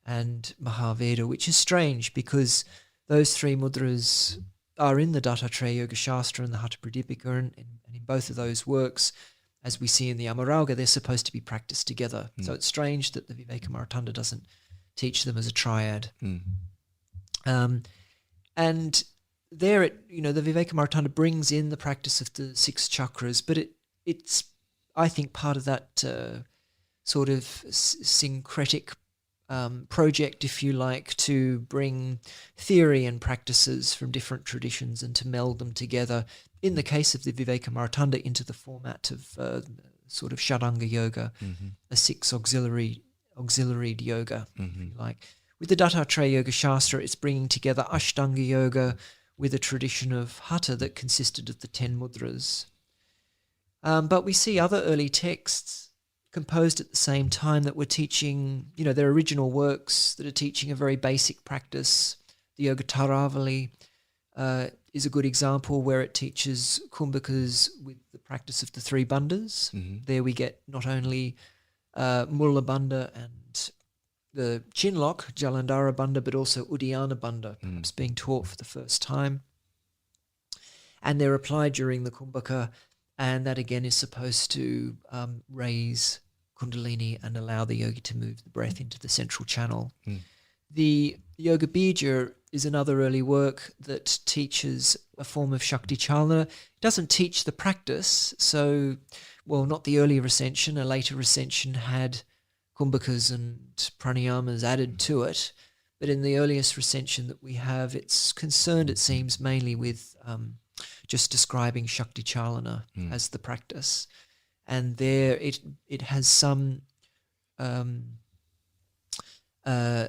and Mahaveda, which is strange because those 3 mudras are in the Dattatreya Yoga Shastra and the Hatha Pradipika, and in both of those works, as we see in the Amaraugha, they're supposed to be practiced together. So it's strange that the Vivekamartanda doesn't teach them as a triad. And there, the Vivekamartanda brings in the practice of the 6 chakras, but it's, I think, part of that sort of syncretic project, if you like, to bring theory and practices from different traditions and to meld them together, in the case of the Viveka into the format of sort of Sharanga yoga, a 6 auxiliary yoga, if you like. With the Dattatreya Yoga Shastra, it's bringing together Ashtanga yoga with a tradition of haṭha that consisted of the 10 mudras. But we see other early texts composed at the same time that were teaching, their original works that are teaching a very basic practice. The Yoga Taravali is a good example where it teaches kumbhakas with the practice of the 3 bandhas. There we get not only Mula bandha and the Chinlock, Jalandhara bandha, but also Uddiyana bandha, perhaps being taught for the first time. And they're applied during the kumbhaka, and that again is supposed to raise Kundalini and allow the yogi to move the breath into the central channel. The Yoga Bija is another early work that teaches a form of Shakti Chalana. It doesn't teach the practice, so, not the earlier ascension. A later ascension had kumbhakas and pranayamas added to it, but in the earliest ascension that we have, it's concerned, it seems, mainly with just describing Shakti Chalana as the practice. And there it has some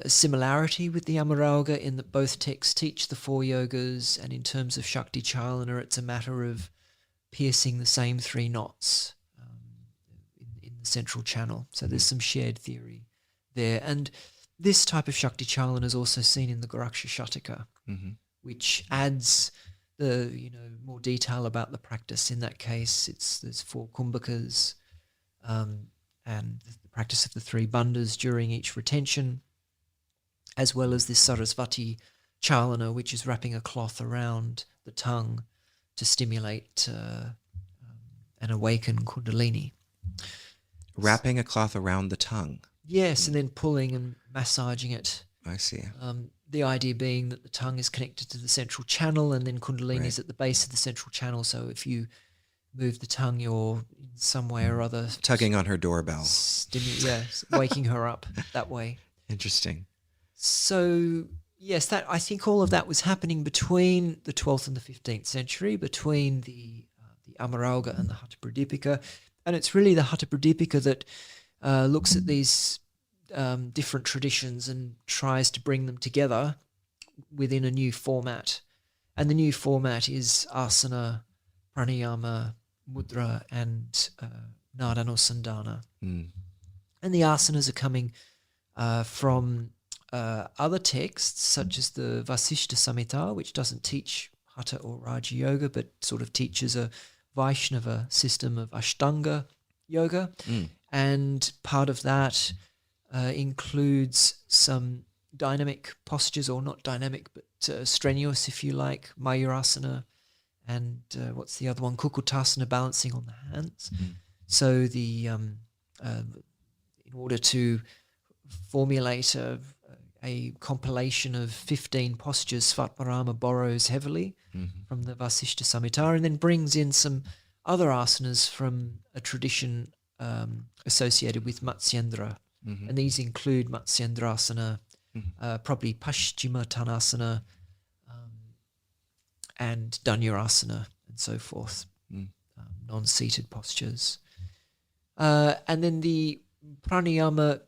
similarity with the Amaraugha in that both texts teach the 4 yogas, and in terms of Shakti Chalana, it's a matter of piercing the same 3 knots in the central channel. So there's some shared theory there. And this type of Shakti Chalana is also seen in the Gorakṣanātha, which adds the more detail about the practice. In that case, there's 4 kumbhakas and the practice of the 3 bandhas during each retention, as well as this Sarasvati Chalana, which is wrapping a cloth around the tongue to stimulate and awaken Kundalini. Wrapping a cloth around the tongue. Yes, and then pulling and massaging it. I see. The idea being that the tongue is connected to the central channel, and then Kundalini is at the base of the central channel. So if you move the tongue, you're in some way or other tugging on her doorbell. Waking her up that way. Interesting. So yes, I think all of that was happening between the 12th and the 15th century, between the Amaraugha and the Haṭha Pradipika, and it's really the Haṭha Pradipika that looks at these different traditions and tries to bring them together within a new format. And the new format is asana, pranayama, mudra, and nādanusandhana. And the asanas are coming from other texts, such as the Vasishtha Samhita, which doesn't teach Hatha or Raja Yoga, but sort of teaches a Vaishnava system of Ashtanga Yoga. And part of that includes some dynamic postures, or not dynamic, but strenuous, if you like, Mayurasana, and what's the other one? Kukutasana, balancing on the hands. So the in order to formulate a compilation of 15 postures, Svatmarama borrows heavily from the Vasishtha Samhita, and then brings in some other asanas from a tradition associated with Matsyendra. And these include Matsyendrasana, probably Paschima Tanasana, and Dhanurasana, and so forth, non-seated postures. And then the pranayama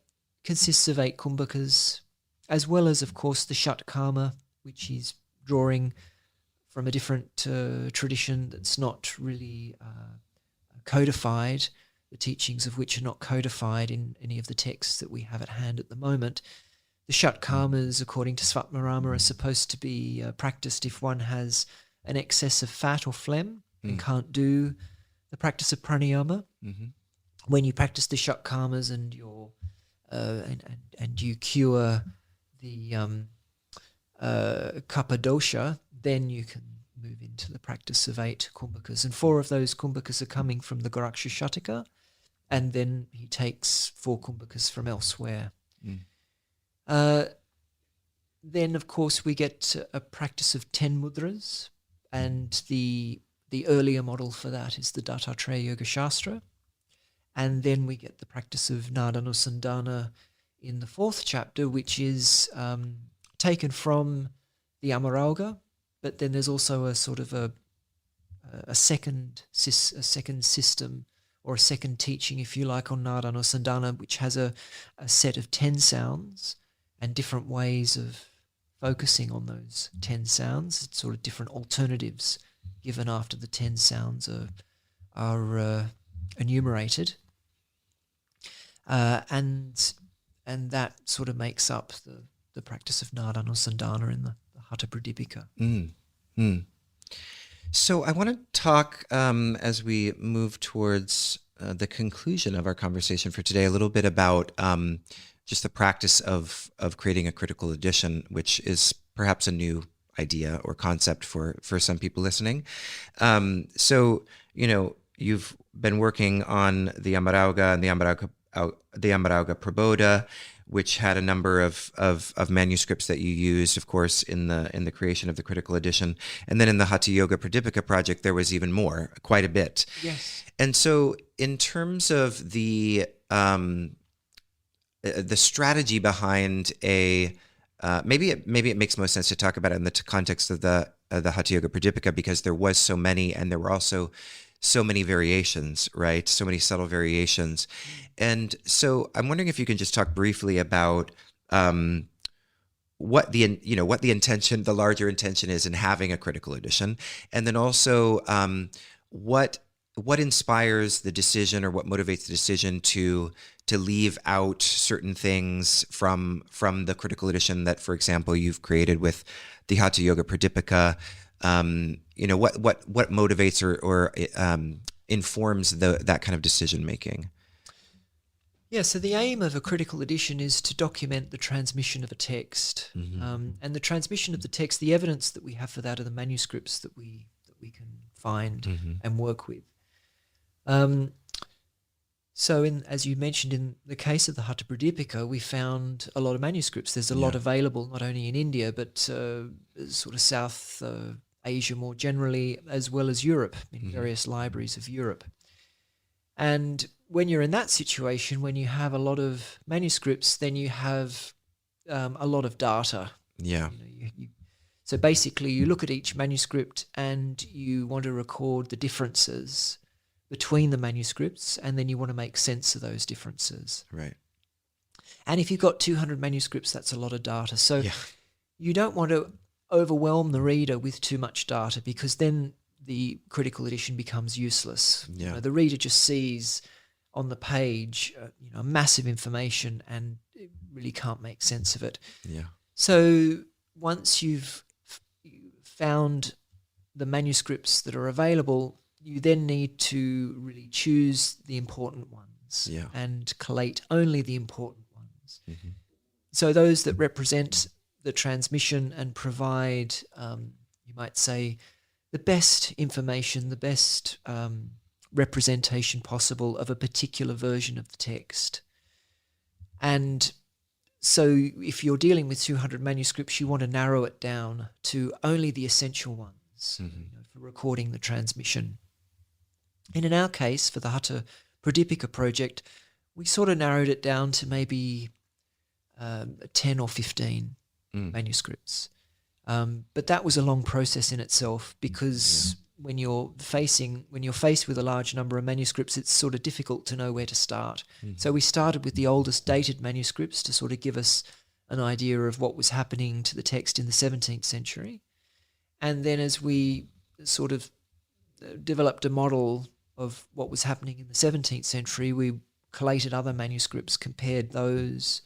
consists of 8 kumbhakas, as well as, of course, the Shatkama, which is drawing from a different tradition that's not really codified, the teachings of which are not codified in any of the texts that we have at hand at the moment. The Shatkamas, according to Svatmarama, are supposed to be practiced if one has an excess of fat or phlegm and can't do the practice of pranayama. When you practice the Shatkamas and you're and you cure the kapha dosha, then you can move into the practice of 8 kumbhakas. And 4 of those kumbhakas are coming from the Gorakṣanātha, and then he takes 4 kumbhakas from elsewhere. Then, of course, we get a practice of 10 mudras, and the earlier model for that is the Dattatreya Yoga Shastra. And then we get the practice of Nādanusandhana in the fourth chapter, which is taken from the Amaraugha, but then there's also a sort of a second system, or a second teaching, if you like, on Nāda, which has a set of 10 sounds and different ways of focusing on those 10 sounds. It's sort of different alternatives given after the 10 sounds are enumerated. And that sort of makes up the practice of Nāda in the Haṭha Pradipika. So I want to talk, as we move towards the conclusion of our conversation for today, a little bit about just the practice of creating a critical edition, which is perhaps a new idea or concept for some people listening. So, you've been working on the Amaraugha and the Amaraugha Prabodha, which had a number of manuscripts that you used, of course, in the creation of the critical edition. And then in the Hatha Yoga Pradipika project, there was even more, quite a bit. Yes. And so in terms of the strategy behind maybe it makes most sense to talk about it in the context of the Hatha Yoga Pradipika, because there was so many, and there were also so many variations, right? So many subtle variations. And so I'm wondering if you can just talk briefly about what the intention, the larger intention is in having a critical edition, and then also what inspires the decision, or what motivates the decision to leave out certain things from the critical edition that, for example, you've created with the Hatha Yoga Pradipika. What motivates or informs that kind of decision making? Yeah, so the aim of a critical edition is to document the transmission of a text, and the transmission of the text. The evidence that we have for that are the manuscripts that we can find and work with. So, as you mentioned, in the case of the Haṭha Pradipika, we found a lot of manuscripts. There's a lot available, not only in India, but sort of South Asia more generally, as well as Europe, in various libraries of Europe. And when you're in that situation, when you have a lot of manuscripts, then you have a lot of data. Yeah. So basically, you look at each manuscript and you want to record the differences between the manuscripts, and then you want to make sense of those differences. Right. And if you've got 200 manuscripts, that's a lot of data. So you don't want to overwhelm the reader with too much data, because then the critical edition becomes useless. Yeah. The reader just sees on the page, massive information, and it really can't make sense of it. Yeah. So once you've found the manuscripts that are available, you then need to really choose the important ones and collate only the important ones. So those that represent the transmission and provide, you might say, the best information, the best representation possible of a particular version of the text. And so if you're dealing with 200 manuscripts, you want to narrow it down to only the essential ones for recording the transmission. And in our case, for the Haṭha Pradipika project, we sort of narrowed it down to maybe 10 or 15 manuscripts. But that was a long process in itself, because when you're faced with a large number of manuscripts, it's sort of difficult to know where to start. So we started with the oldest dated manuscripts to sort of give us an idea of what was happening to the text in the 17th century. And then as we sort of developed a model of what was happening in the 17th century, we collated other manuscripts, compared those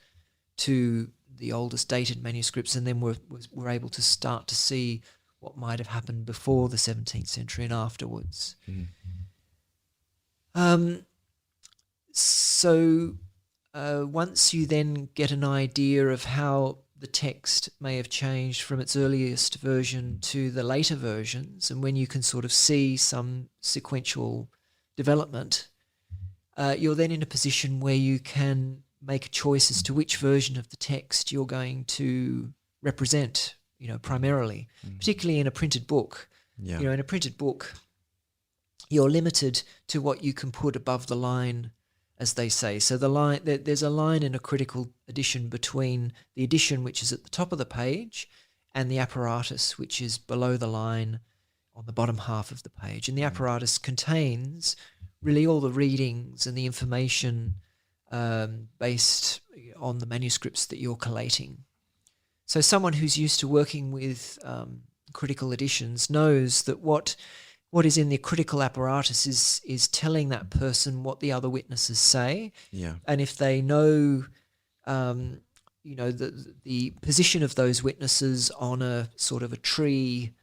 to the oldest dated manuscripts, and then we're able to start to see what might have happened before the 17th century and afterwards. So once you then get an idea of how the text may have changed from its earliest version to the later versions, and when you can sort of see some sequential development, you're then in a position where you can make a choice as to which version of the text you're going to represent, primarily, particularly in a printed book. In a printed book, you're limited to what you can put above the line as they say. So there's a line in a critical edition between the edition which is at the top of the page and the apparatus which is below the line on the bottom half of the page. And the apparatus contains really all the readings and the information based on the manuscripts that you're collating. So someone who's used to working with critical editions knows that what is in the critical apparatus is telling that person what the other witnesses say. Yeah. And if they know, the position of those witnesses on a sort of a tree,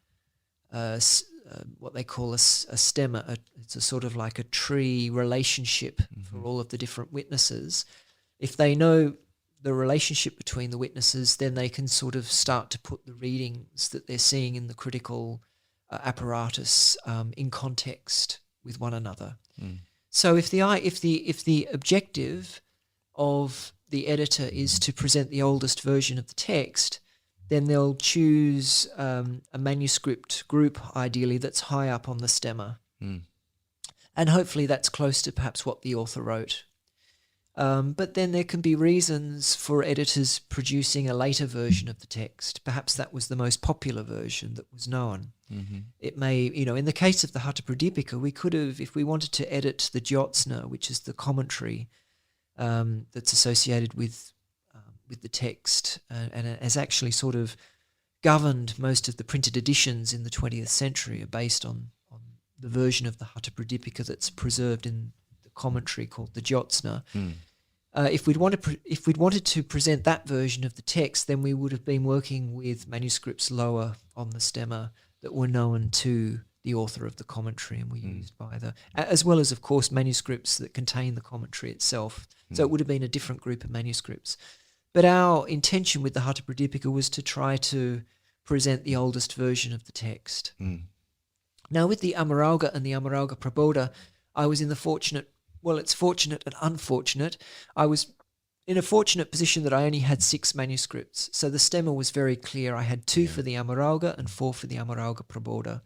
what they call a stemma, it's a sort of like a tree relationship for all of the different witnesses. If they know the relationship between the witnesses, then they can sort of start to put the readings that they're seeing in the critical apparatus in context with one another. So if the objective of the editor is to present the oldest version of the text, then they'll choose a manuscript group, ideally, that's high up on the stemma. And hopefully that's close to perhaps what the author wrote. But then there can be reasons for editors producing a later version of the text. Perhaps that was the most popular version that was known. It may, in the case of the Haṭha Pradipika, we could have, if we wanted to edit the Jyotsna, which is the commentary that's associated with the text and has actually sort of governed most of the printed editions in the 20th century, are based on the version of the Haṭha Pradipika that's preserved in the commentary called the Jyotsna. If we'd wanted to present that version of the text, then we would have been working with manuscripts lower on the stemma that were known to the author of the commentary and were used by as well as, of course, manuscripts that contain the commentary itself. So it would have been a different group of manuscripts. But our intention with the Haṭha Pradipika was to try to present the oldest version of the text. Now, with the Amaraugha and the Amaraugha Prabodha, I was in the fortunate and unfortunate. I was in a fortunate position that I only had 6 manuscripts. So the stemma was very clear. I had 2 for the Amaraugha and 4 for the Amaraugha Prabodha.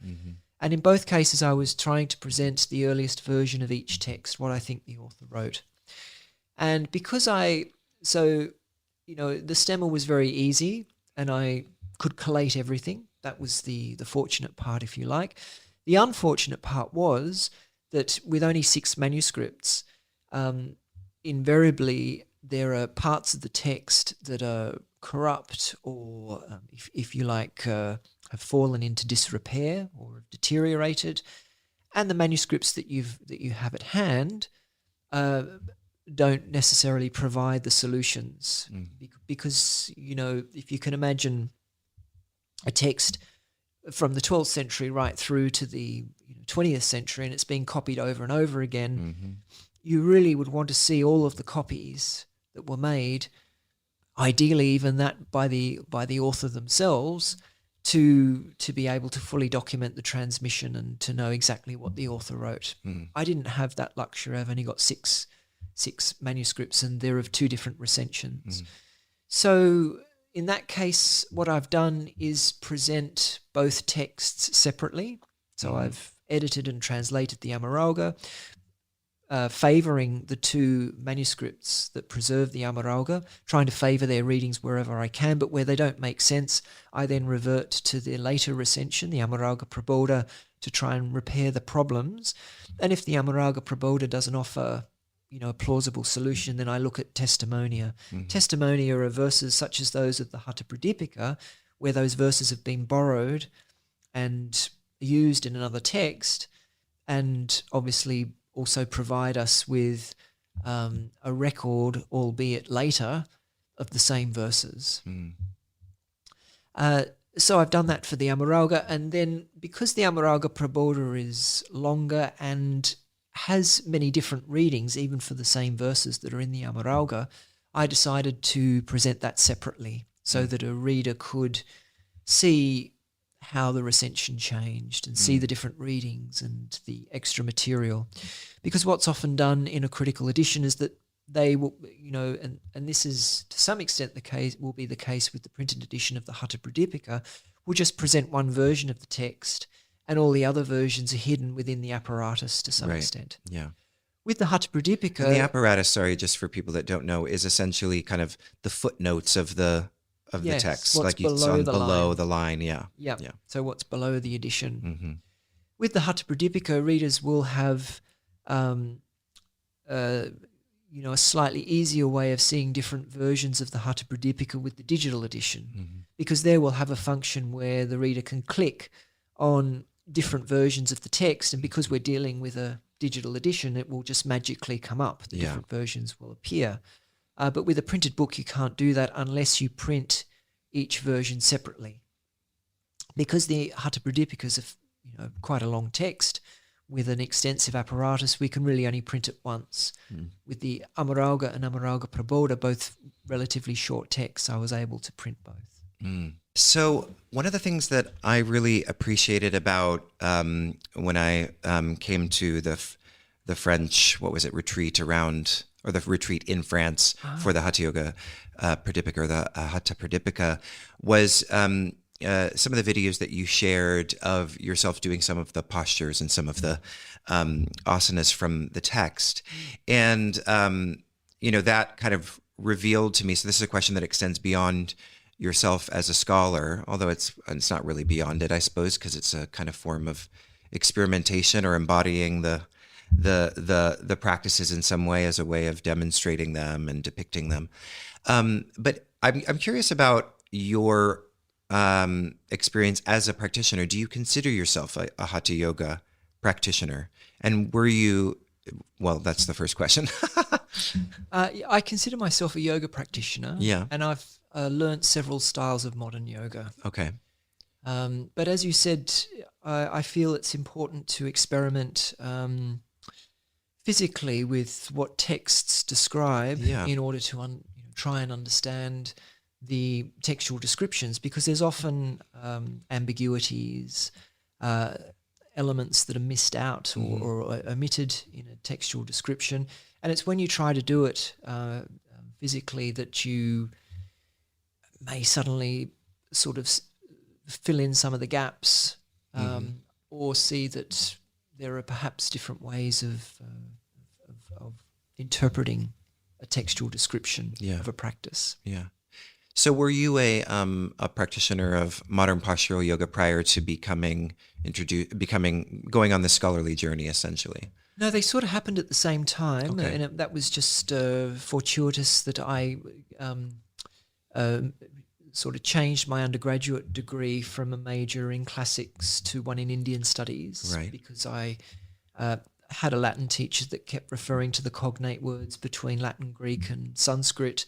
And in both cases, I was trying to present the earliest version of each text, what I think the author wrote. And because the stemma was very easy and I could collate everything. That was the fortunate part, if you like. The unfortunate part was that with only 6 manuscripts, invariably there are parts of the text that are corrupt or, if you like, have fallen into disrepair or have deteriorated, and the manuscripts that you have at hand don't necessarily provide the solutions because, if you can imagine a text from the 12th century right through to the 20th century and it's being copied over and over again, you really would want to see all of the copies that were made, ideally even that by the author themselves, to be able to fully document the transmission and to know exactly what the author wrote. I didn't have that luxury. I've only got six manuscripts and they're of 2 different recensions. So in that case, what I've done is present both texts separately. So I've edited and translated the Amaraugha, favouring the 2 manuscripts that preserve the Amaraugha, trying to favour their readings wherever I can, but where they don't make sense, I then revert to the later recension, the Amaraugha Prabodha, to try and repair the problems. And if the Amaraugha Prabodha doesn't offer a plausible solution, then I look at testimonia. Testimonia are verses such as those of the Haṭha Pradipika, where those verses have been borrowed and used in another text, and obviously also provide us with a record, albeit later, of the same verses. So I've done that for the Amaraugha, and then because the Amaraugha Prabodha is longer and has many different readings, even for the same verses that are in the Amaraugha, I decided to present that separately so that a reader could see how the recension changed and see the different readings and the extra material. Because what's often done in a critical edition is that they will, and this is to some extent will be the case with the printed edition of the Haṭha Pradipika, will just present one version of the text and all the other versions are hidden within the apparatus to some extent. Yeah. With the Hatha Pradipika, And the apparatus, sorry, just for people that don't know, is essentially kind of the footnotes of the yes, text, what's like you below saw the below line. the line. Yeah. Yeah. Yeah. So what's below the edition. Mm-hmm. With the Hatha Pradipika, readers will have, a slightly easier way of seeing different versions of the Hatha Pradipika with the digital edition, because there will have a function where the reader can click on different versions of the text, and because we're dealing with a digital edition, it will just magically come up. The different versions will appear. But with a printed book, you can't do that unless you print each version separately. Because the Hatha Pradipika is quite a long text with an extensive apparatus, we can really only print it once. With the Amaraugha and Amaraugha Prabodha, both relatively short texts, I was able to print both. So one of the things that I really appreciated about when I came to the French, retreat around, or the retreat in France for the Hatha Yoga Pradipika, or the Hatha Pradipika, was some of the videos that you shared of yourself doing some of the postures and some of the asanas from the text. And, that kind of revealed to me, so this is a question that extends beyond yourself as a scholar, although it's not really beyond it, I suppose, because it's a kind of form of experimentation or embodying the practices in some way as a way of demonstrating them and depicting them. But I'm curious about your experience as a practitioner. Do you consider yourself a Hatha Yoga practitioner? And were you, well, that's the first question. I consider myself a yoga practitioner. Yeah. And I've learnt several styles of modern yoga. Okay. But as you said, I feel it's important to experiment physically with what texts describe in order to try and understand the textual descriptions, because there's often ambiguities, elements that are missed out or omitted in a textual description. And it's when you try to do it physically that you may suddenly sort of fill in some of the gaps, or see that there are perhaps different ways of interpreting a textual description of a practice. Yeah. So were you a practitioner of modern postural yoga prior to going on the scholarly journey, essentially? No, they sort of happened at the same time, Okay. and that was just fortuitous that I sort of changed my undergraduate degree from a major in classics to one in Indian studies, Right. because I had a Latin teacher that kept referring to the cognate words between Latin, Greek and Sanskrit,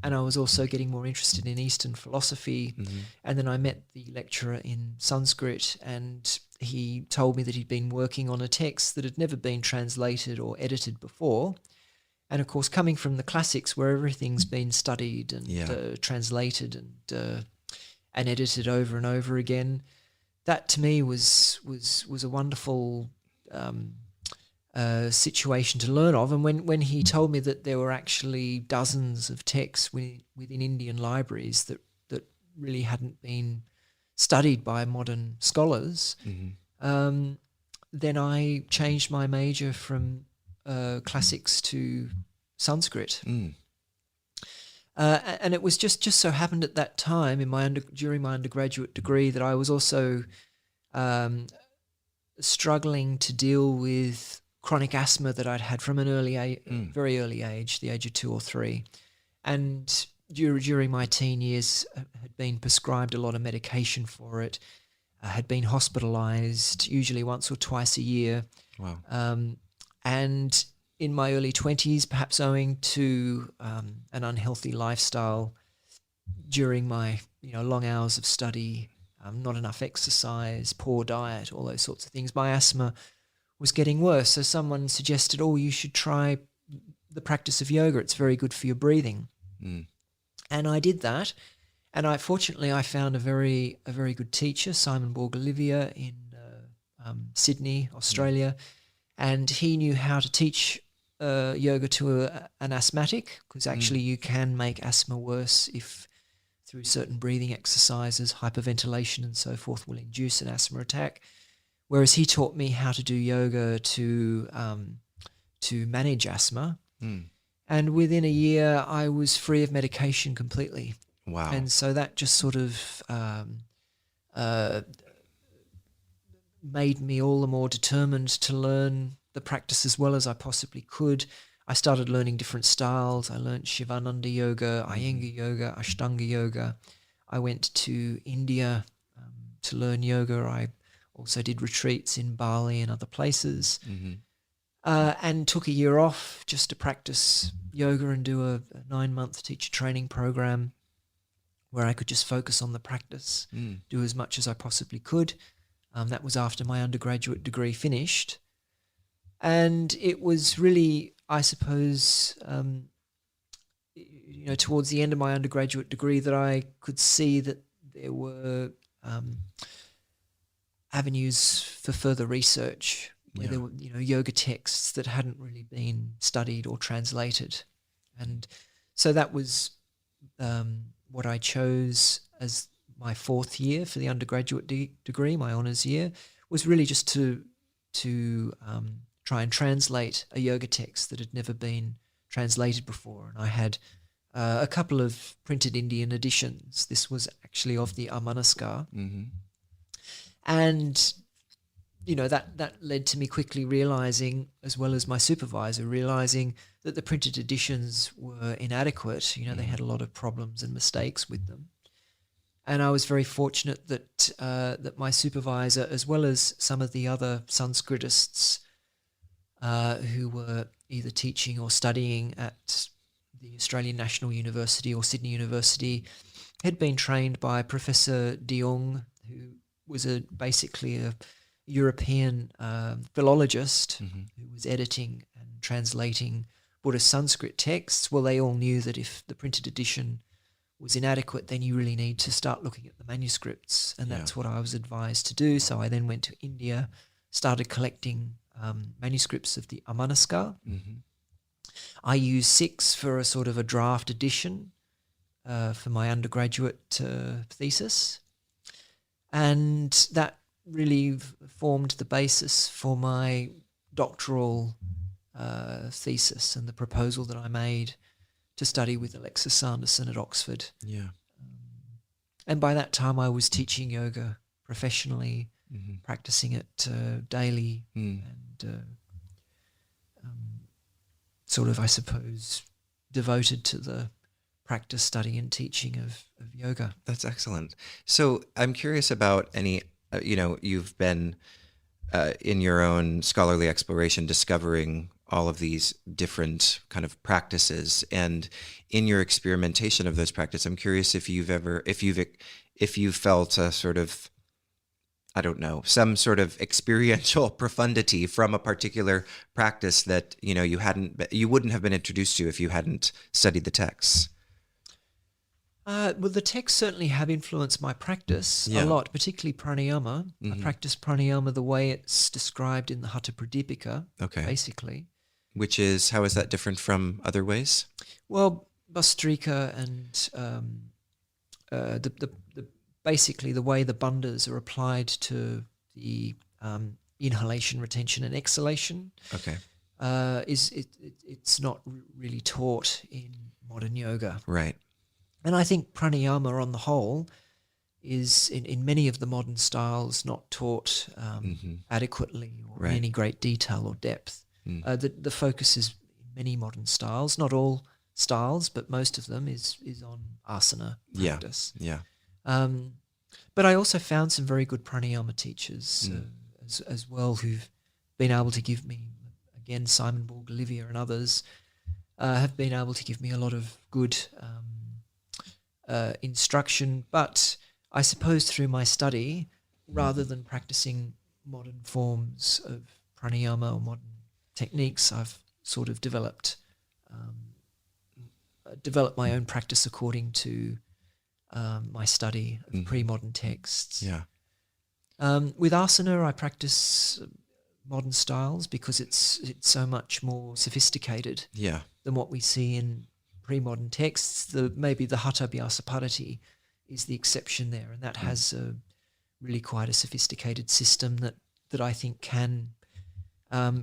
and I was also getting more interested in Eastern philosophy. And then I met the lecturer in Sanskrit, and he told me that he'd been working on a text that had never been translated or edited before. And of course, coming from the classics where everything's been studied and translated and edited over and over again, that to me was a wonderful situation to learn of. And when he told me that there were actually dozens of texts within Indian libraries that really hadn't been studied by modern scholars, then I changed my major from classics to Sanskrit. And it was just so happened at that time during my undergraduate degree that I was also struggling to deal with chronic asthma that I'd had from an very early age, the age of 2 or 3. And during my teen years had been prescribed a lot of medication for it, had been hospitalized usually once or twice a year. Wow. And in my early 20s, perhaps owing to an unhealthy lifestyle during my long hours of study, not enough exercise, poor diet, all those sorts of things, my asthma was getting worse. So someone suggested, you should try the practice of yoga. It's very good for your breathing. And I did that. And I found a very good teacher, Simon Borg-Olivia, in Sydney, Australia. And he knew how to teach yoga to an asthmatic, because actually you can make asthma worse if through certain breathing exercises, hyperventilation and so forth will induce an asthma attack. Whereas he taught me how to do yoga to to manage asthma. Mm. And within a year, I was free of medication completely. Wow. And so that just sort of made me all the more determined to learn the practice as well as I possibly could. I started learning different styles. I learned Shivananda yoga, Iyengar yoga, Ashtanga yoga. I went to India to learn yoga. I also did retreats in Bali and other places. Mm-hmm. And took a year off just to practice yoga and do a 9-month teacher training program where I could just focus on the practice, do as much as I possibly could. That was after my undergraduate degree finished. And it was really, I suppose, towards the end of my undergraduate degree that I could see that there were avenues for further research where there were, yoga texts that hadn't really been studied or translated. And so that was what I chose as my 4th year for the undergraduate degree, my honours year, was really just to try and translate a yoga text that had never been translated before. And I had a couple of printed Indian editions. This was actually of the Amanascar. Mm-hmm. And that led to me quickly realising, as well as my supervisor realising, that the printed editions were inadequate. They had a lot of problems and mistakes with them. And I was very fortunate that my supervisor, as well as some of the other Sanskritists who were either teaching or studying at the Australian National University or Sydney University, had been trained by Professor de Jong, who was basically a European philologist who was editing and translating Buddhist Sanskrit texts. Well, they all knew that if the printed edition was inadequate, then you really need to start looking at the manuscripts, and that's what I was advised to do. So I then went to India, started collecting manuscripts of the Amanascar. Mm-hmm. I used 6 for a sort of a draft edition for my undergraduate thesis, and that really formed the basis for my doctoral thesis and the proposal that I made to study with Alexis Sanderson at Oxford. Yeah. And by that time I was teaching yoga professionally, practicing it daily, and sort of, I suppose, devoted to the practice, study and teaching of yoga. That's excellent. So I'm curious about any, you've been in your own scholarly exploration discovering all of these different kind of practices, and in your experimentation of those practices, I'm curious if you've felt a sort of, I don't know, some sort of experiential profundity from a particular practice that you wouldn't have been introduced to if you hadn't studied the texts. Well, the texts certainly have influenced my practice a lot, particularly pranayama. I practice pranayama the way it's described in the Haṭha Pradipika, basically. Which is, how is that different from other ways? Well, Bastrika and basically the way the bandhas are applied to the inhalation, retention, and exhalation. It's not really taught in modern yoga. Right. And I think pranayama on the whole is, in many of the modern styles, not taught adequately or in any great detail or depth. The focus is in many modern styles, not all styles, but most of them is on asana practice. Yeah. But I also found some very good pranayama teachers as well, who've been able to give me, again, Simon Borg-Olivier and others have been able to give me a lot of good instruction. But I suppose through my study, rather than practicing modern forms of pranayama or modern techniques, I've sort of developed my own practice according to my study of pre-modern texts. Yeah. With asana, I practice modern styles because it's so much more sophisticated than what we see in pre-modern texts. Maybe the Haṭha Bhyasa is the exception there, and that has really quite a sophisticated system that I think can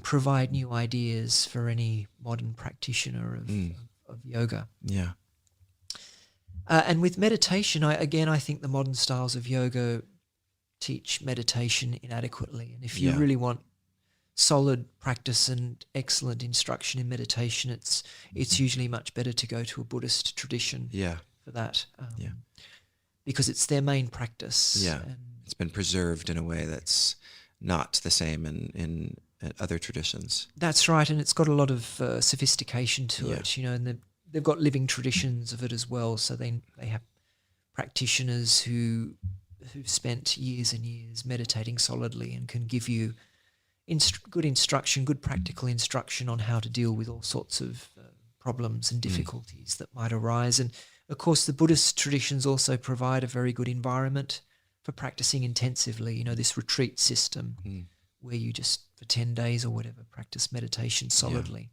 provide new ideas for any modern practitioner of yoga. Yeah. And with meditation, I think the modern styles of yoga teach meditation inadequately. And if you really want solid practice and excellent instruction in meditation, it's usually much better to go to a Buddhist tradition for that. Because it's their main practice. Yeah. And It's been preserved in a way that's not the same in other traditions. that's right, and it's got a lot of sophistication to it, and they've got living traditions of it as well. So they have practitioners who've spent years and years meditating solidly and can give you good instruction, good practical instruction on how to deal with all sorts of problems and difficulties that might arise. And of course, the Buddhist traditions also provide a very good environment for practicing intensively. This retreat system where you just for 10 days or whatever practice meditation solidly.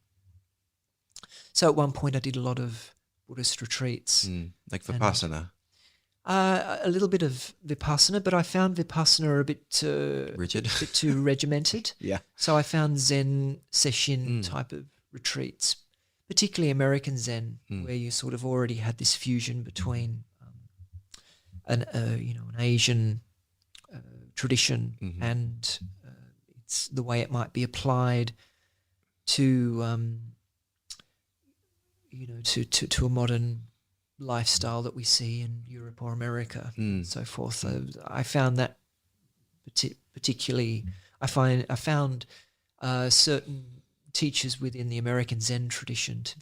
So at one point I did a lot of Buddhist retreats. Like Vipassana. A little bit of Vipassana, but I found Vipassana a bit Rigid. a bit too regimented. Yeah. So I found Zen sesshin type of retreats, particularly American Zen, where you sort of already had this fusion between an Asian tradition and it's the way it might be applied to to a modern lifestyle that we see in Europe or America and so forth. So I found that particularly. I found certain teachers within the American Zen tradition to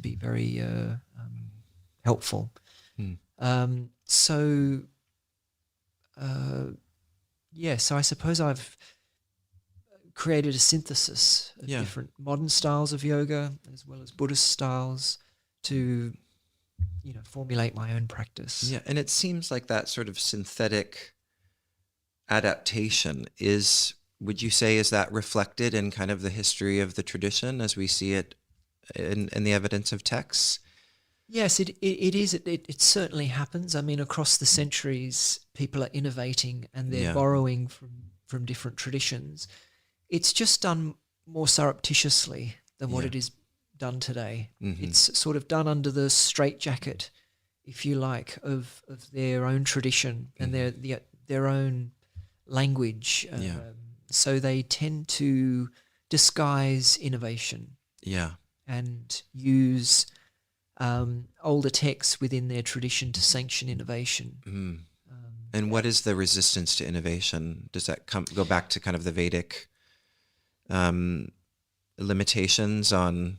be very helpful. So I suppose I've created a synthesis of different modern styles of yoga as well as Buddhist styles to formulate my own practice. Yeah, and it seems like that sort of synthetic adaptation would you say, is that reflected in kind of the history of the tradition as we see it in the evidence of texts? Yes, it is. It certainly happens. I mean, across the centuries, people are innovating and they're borrowing from different traditions. It's just done more surreptitiously than what it is done today. It's sort of done under the straitjacket, if you like, of their own tradition and their own language. So they tend to disguise innovation. Yeah. And use older texts within their tradition to sanction innovation. And what is the resistance to innovation? Does that go back to kind of the Vedic limitations on,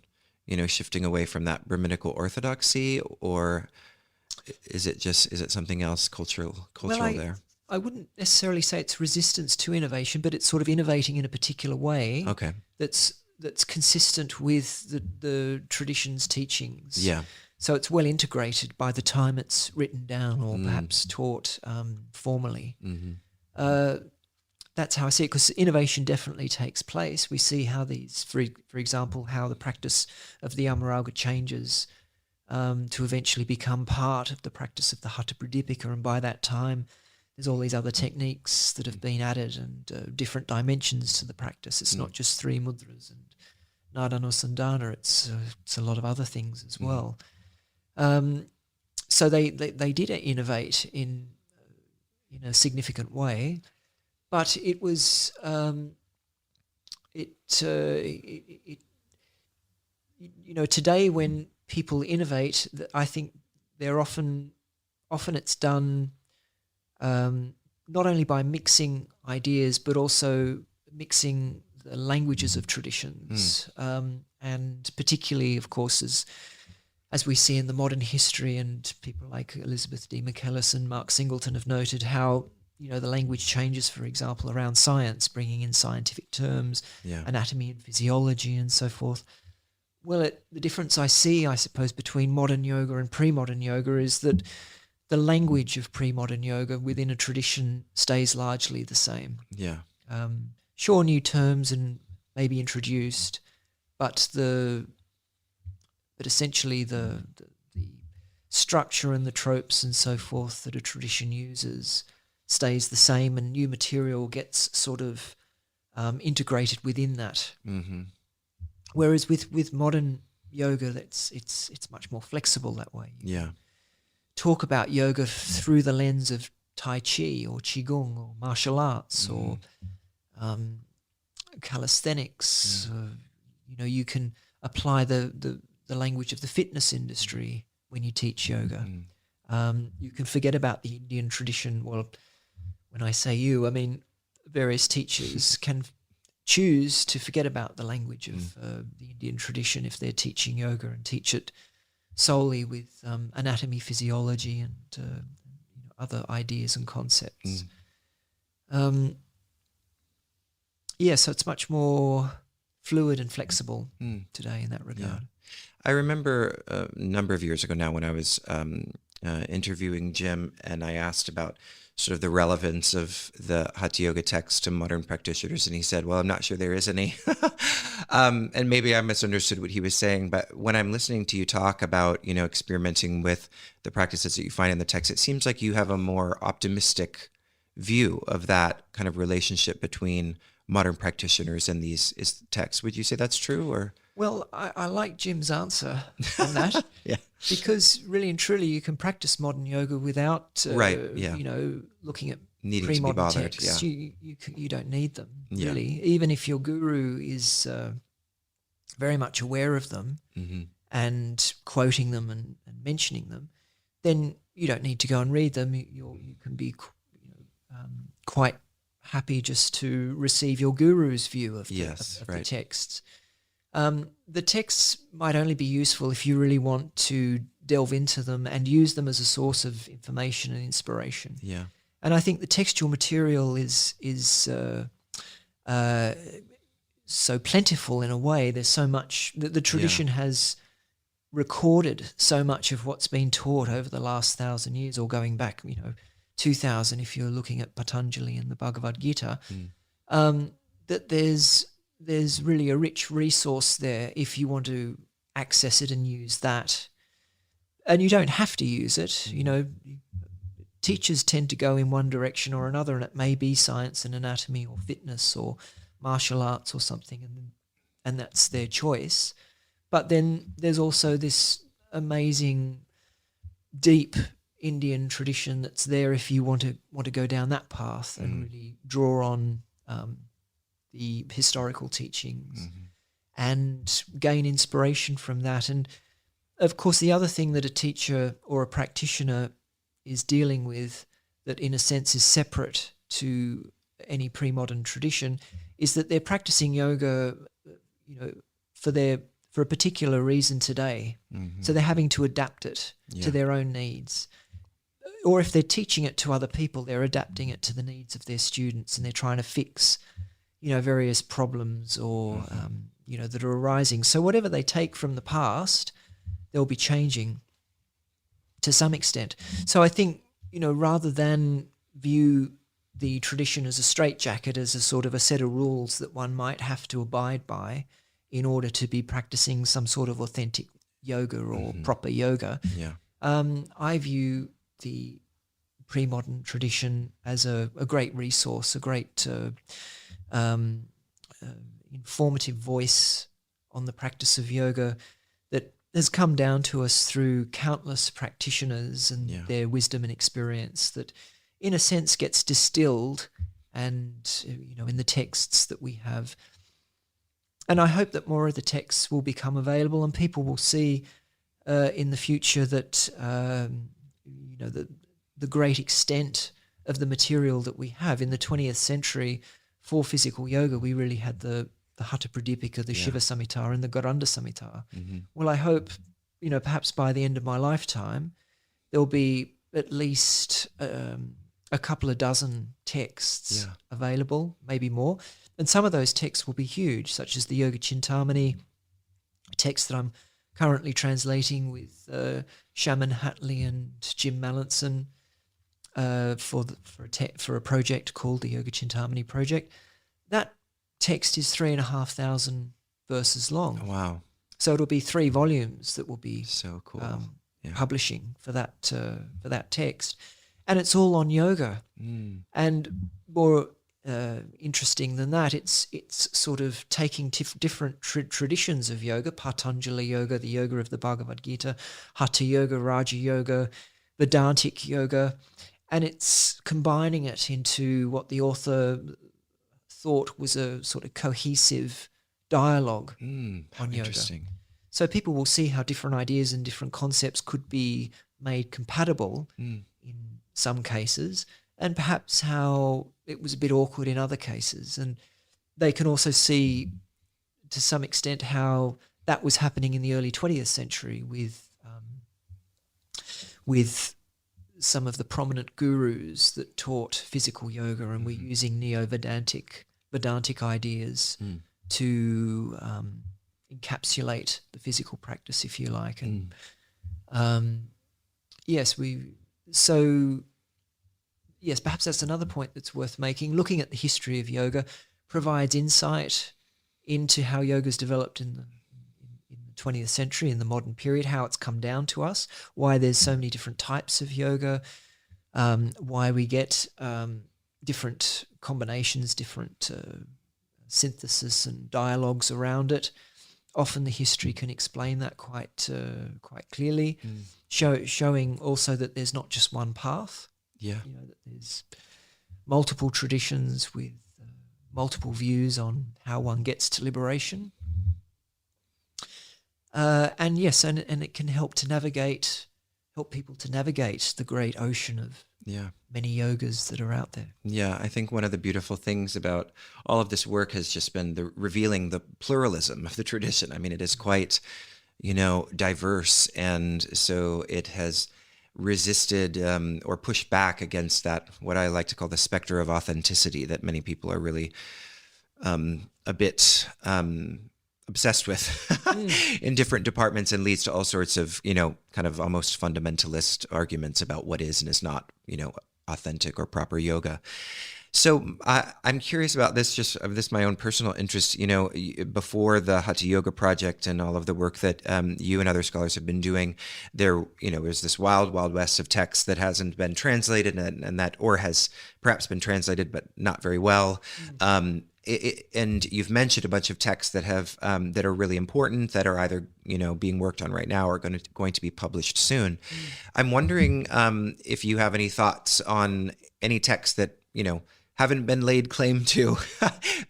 shifting away from that Brahminical orthodoxy, or is it something else cultural there? I wouldn't necessarily say it's resistance to innovation, but it's sort of innovating in a particular way. Okay. That's consistent with the tradition's teachings. Yeah. So it's well integrated by the time it's written down or perhaps taught formally. That's how I see it, because innovation definitely takes place. We see how for example, how the practice of the Amaraugha changes to eventually become part of the practice of the haṭha pradipika, and by that time there's all these other techniques that have been added and different dimensions to the practice. It's not just 3 mudras and Nāda-nusandhana, it's a lot of other things as well. So they did innovate in a significant way, but it was today when people innovate, I think they're often it's done not only by mixing ideas but also mixing the languages of traditions, and particularly, of course, as we see in the modern history, and people like Elizabeth D. McKellis and Mark Singleton have noted how the language changes, for example, around science, bringing in scientific terms, anatomy and physiology and so forth. Well, the difference I see, I suppose, between modern yoga and pre-modern yoga is that the language of pre-modern yoga within a tradition stays largely the same. Yeah. Sure, new terms and maybe introduced, but essentially the structure and the tropes and so forth that a tradition uses stays the same, and new material gets sort of integrated within that. Mm-hmm. Whereas with modern yoga, it's much more flexible that way. Yeah. Talk about yoga through the lens of Tai Chi or Qigong or martial arts or calisthenics. You can apply the language of the fitness industry when you teach yoga. You can forget about the Indian tradition. Well, when I say you, I mean various teachers can choose to forget about the language of the Indian tradition if they're teaching yoga and teach it solely with anatomy, physiology, and other ideas and concepts. So it's much more fluid and flexible today in that regard. I remember a number of years ago now when I was interviewing Jim, and I asked about sort of the relevance of the Hatha Yoga text to modern practitioners, and he said, well, I'm not sure there is any. And maybe I misunderstood what he was saying, but when I'm listening to you talk about, experimenting with the practices that you find in the text, it seems like you have a more optimistic view of that kind of relationship between modern practitioners and these texts. Would you say that's true, or? Well, I like Jim's answer on that. Because really and truly you can practice modern yoga without, looking at needing pre-modern to be bothered. texts. Yeah. You don't need them, really. Even if your guru is very much aware of them and quoting them and mentioning them, then you don't need to go and read them. You can be quite happy just to receive your guru's view of the texts. The texts might only be useful if you really want to delve into them and use them as a source of information and inspiration. Yeah. And I think the textual material is so plentiful in a way. There's so much the tradition has recorded so much of what's been taught over the last 1,000 years, or going back, 2,000 if you're looking at Patanjali and the Bhagavad Gita, that there's really a rich resource there if you want to access it and use that. And you don't have to use it. Teachers tend to go in one direction or another, and it may be science and anatomy or fitness or martial arts or something, and that's their choice. But then there's also this amazing, deep Indian tradition that's there if you want to go down that path and really draw on the historical teachings and gain inspiration from that. And of course, the other thing that a teacher or a practitioner is dealing with that in a sense is separate to any pre-modern tradition is that they're practicing yoga, for a particular reason today. So they're having to adapt it to their own needs. Or if they're teaching it to other people, they're adapting it to the needs of their students, and they're trying to fix various problems or, that are arising. So whatever they take from the past, they'll be changing to some extent. So I think, rather than view the tradition as a straitjacket, as a sort of a set of rules that one might have to abide by in order to be practicing some sort of authentic yoga or proper yoga, I view the pre-modern tradition as a great resource, a great informative voice on the practice of yoga that has come down to us through countless practitioners and their wisdom and experience that in a sense gets distilled and in the texts that we have. And I hope that more of the texts will become available and people will see in the future that the great extent of the material that we have. In the 20th century for physical yoga, we really had the Hatha Pradipika, the Shiva Samhita and the Garanda Samhita. Well, I hope, perhaps by the end of my lifetime, there'll be at least a couple of dozen texts available, maybe more. And some of those texts will be huge, such as the Yoga Chintamani, a text that I'm currently translating with Shaman Hatley and Jim Mallinson for a project called the Yoga Chintamani Project. That text is 3,500 verses long. Oh, wow. So it'll be 3 volumes that will be so cool. Publishing for that text. And it's all on yoga. And more interesting than that. It's sort of taking different traditions of yoga, Patanjali yoga, the yoga of the Bhagavad Gita, Hatha yoga, Raja yoga, Vedantic yoga, and it's combining it into what the author thought was a sort of cohesive dialogue on yoga. Interesting. So people will see how different ideas and different concepts could be made compatible in some cases, and perhaps how it was a bit awkward in other cases. And they can also see, to some extent, how that was happening in the early 20th century with some of the prominent gurus that taught physical yoga and were using neo-Vedantic ideas to encapsulate the physical practice, if you like. And yes, perhaps that's another point that's worth making. Looking at the history of yoga provides insight into how yoga's developed in the 20th century, in the modern period, how it's come down to us, why there's so many different types of yoga, why we get different combinations, different synthesis and dialogues around it. Often the history can explain that quite clearly, showing also that there's not just one path. Yeah. That there's multiple traditions with multiple views on how one gets to liberation. And it can help people to navigate the great ocean of many yogas that are out there. Yeah, I think one of the beautiful things about all of this work has just been revealing the pluralism of the tradition. I mean, it is quite, diverse, and so it has resisted or pushed back against that, what I like to call the specter of authenticity that many people are really a bit obsessed with in different departments, and leads to all sorts of, kind of almost fundamentalist arguments about what is and is not, authentic or proper yoga. So I'm curious about this, just of this, my own personal interest, before the Hatha Yoga project and all of the work that you and other scholars have been doing, there, there's this wild west of text that hasn't been translated and that, or has perhaps been translated, but not very well. And you've mentioned a bunch of texts that have that are really important, that are either being worked on right now or going to be published soon. I'm wondering if you have any thoughts on any texts that haven't been laid claim to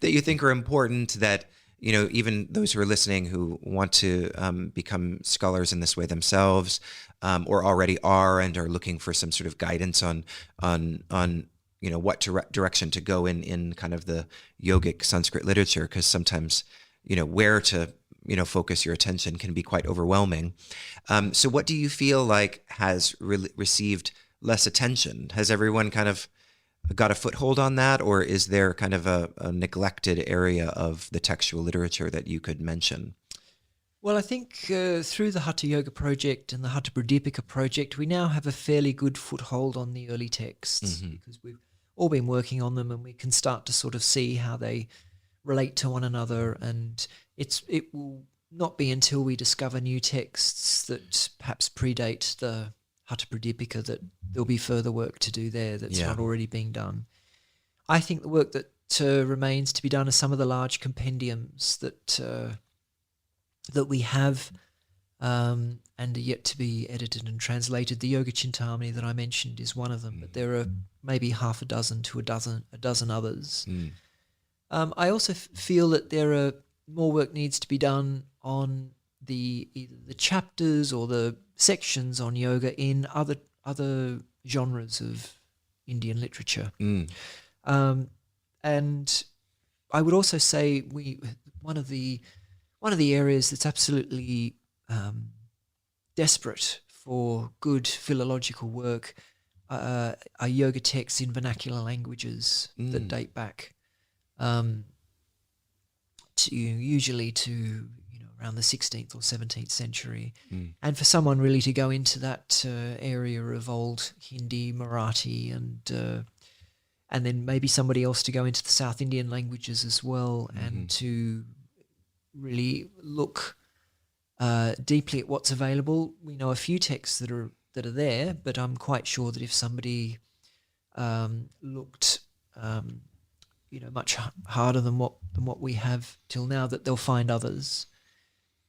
that you think are important, that even those who are listening who want to become scholars in this way themselves, or already are and are looking for some sort of guidance on what direction to go in kind of the yogic Sanskrit literature, because sometimes, where to, focus your attention can be quite overwhelming. So what do you feel like has received less attention? Has everyone kind of got a foothold on that, or is there kind of a neglected area of the textual literature that you could mention? Well, I think through the Hatha Yoga project and the Hatha Pradipika project, we now have a fairly good foothold on the early texts, because we've all been working on them, and we can start to sort of see how they relate to one another. And it will not be until we discover new texts that perhaps predate the Hatha Pradipika that there'll be further work to do there that's not already being done. I think the work that remains to be done are some of the large compendiums that we have and are yet to be edited and translated. The Yoga Chintamani that I mentioned is one of them, but there are maybe half a dozen to a dozen others. I also feel that there are more work needs to be done on either the chapters or the sections on yoga in other genres of Indian literature. And I would also say one of the areas that's absolutely desperate for good philological work are yoga texts in vernacular languages that date back usually to around the 16th or 17th century. And for someone really to go into that area of old Hindi, Marathi, and then maybe somebody else to go into the South Indian languages as well, and to really look deeply at what's available. We know a few texts that are there, but I'm quite sure that if somebody looked much harder than what we have till now, that they'll find others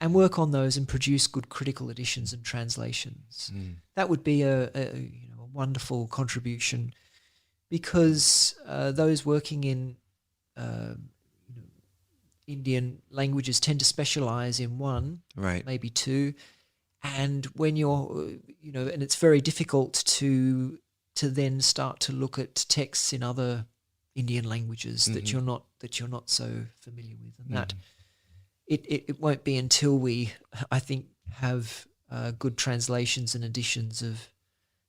and work on those and produce good critical editions and translations. That would be a wonderful contribution, because those working in Indian languages tend to specialize in one, Right. maybe two, and when you're and it's very difficult to then start to look at texts in other Indian languages that you're not so familiar with, and that it won't be until we, I think, have good translations and editions of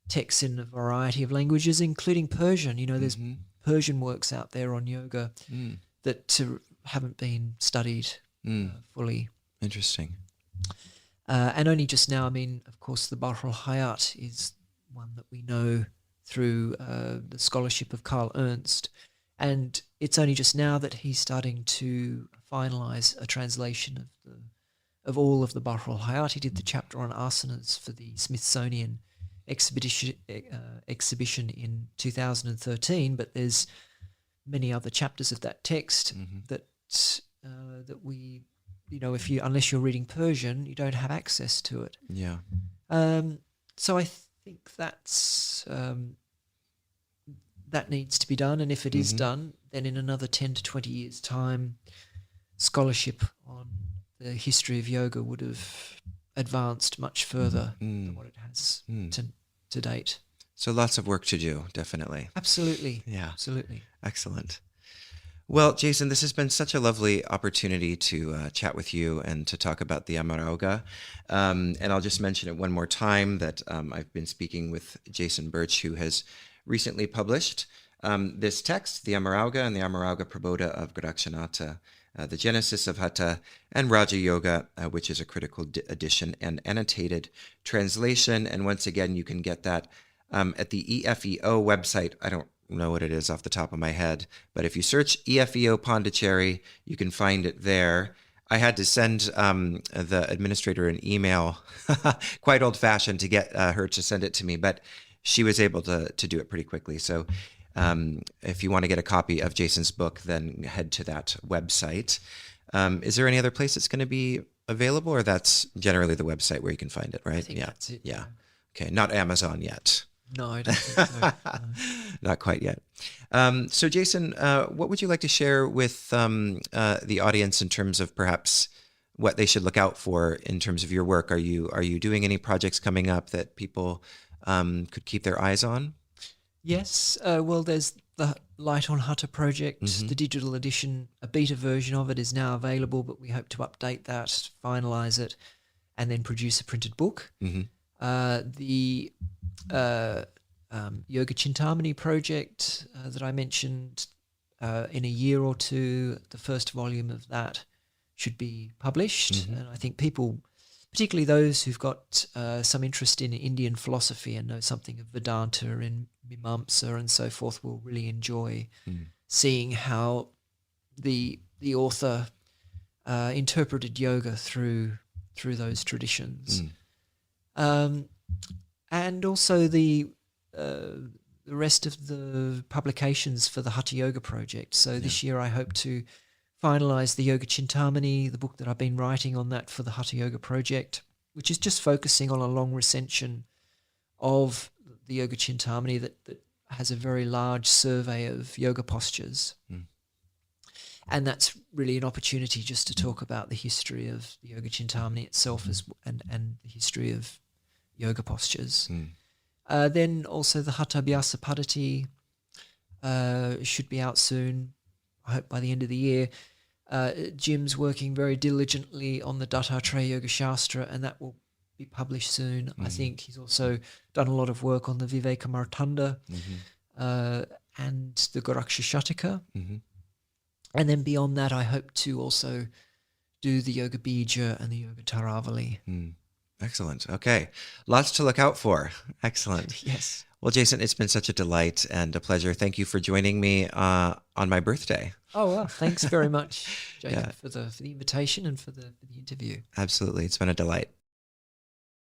texts in a variety of languages, including Persian. There's Persian works out there on yoga that haven't been studied fully. Interesting. And only just now, of course, the Bahr al-Hayat is one that we know through the scholarship of Karl Ernst, and it's only just now that he's starting to finalise a translation of all of the Bahr al-Hayat. He did the chapter on asanas for the Smithsonian exhibition in 2013, but there's many other chapters of that text that we, unless you're reading Persian, you don't have access to it. Yeah. So I think that needs to be done, and if it is done, then in another 10 to 20 years' time, scholarship on the history of yoga would have advanced much further than what it has to date. So lots of work to do, definitely. Absolutely. Yeah. Absolutely. Excellent. Well, Jason, this has been such a lovely opportunity to chat with you and to talk about the Amaraugha. And I'll just mention it one more time that I've been speaking with Jason Birch, who has recently published this text, the Amaraugha and the Amaraugha Prabodha of Gorakṣanātha, the Genesis of Haṭha and Raja Yoga, which is a critical edition and annotated translation. And once again, you can get that at the EFEO website. I don't know what it is off the top of my head, but if you search EFEO Pondicherry, you can find it there. I had to send the administrator an email, quite old-fashioned, to get her to send it to me, but she was able to do it pretty quickly. So if you want to get a copy of Jason's book, then head to that website. Is there any other place it's going to be available, or that's generally the website where you can find it, right? I think that's it. Yeah. Okay, not Amazon yet. No, I don't think so. No. Not quite yet. So, Jason, what would you like to share with the audience in terms of perhaps what they should look out for in terms of your work? Are you doing any projects coming up that people could keep their eyes on? Yes. Well, there's the Light on Haṭha project. The digital edition, a beta version of it, is now available, but we hope to update that, finalise it, and then produce a printed book. The Yoga Chintamani project that I mentioned, in a year or two, the first volume of that should be published. And I think people, particularly those who've got some interest in Indian philosophy and know something of Vedanta and Mimamsa and so forth, will really enjoy seeing how the author interpreted yoga through those traditions. And also the rest of the publications for the Hatha Yoga project. So this year I hope to finalise the Yoga Chintamani, the book that I've been writing on that for the Hatha Yoga project, which is just focusing on a long recension of the Yoga Chintamani that has a very large survey of yoga postures. And that's really an opportunity just to talk about the history of the Yoga Chintamani itself and the history of yoga postures. Then also the Hatha Abhyasa Paddhati should be out soon, I hope by the end of the year. Jim's working very diligently on the Dattatreya Yoga Shastra, and that will be published soon. I think he's also done a lot of work on the Vivekamartanda and the Gorakṣanātha. And then beyond that, I hope to also do the Yoga Bija and the Yoga Taravali. Excellent. Okay. Lots to look out for. Excellent. Yes. Well, Jason, it's been such a delight and a pleasure. Thank you for joining me on my birthday. Oh, well, thanks very much, Jacob, for the invitation and for the interview. Absolutely. It's been a delight.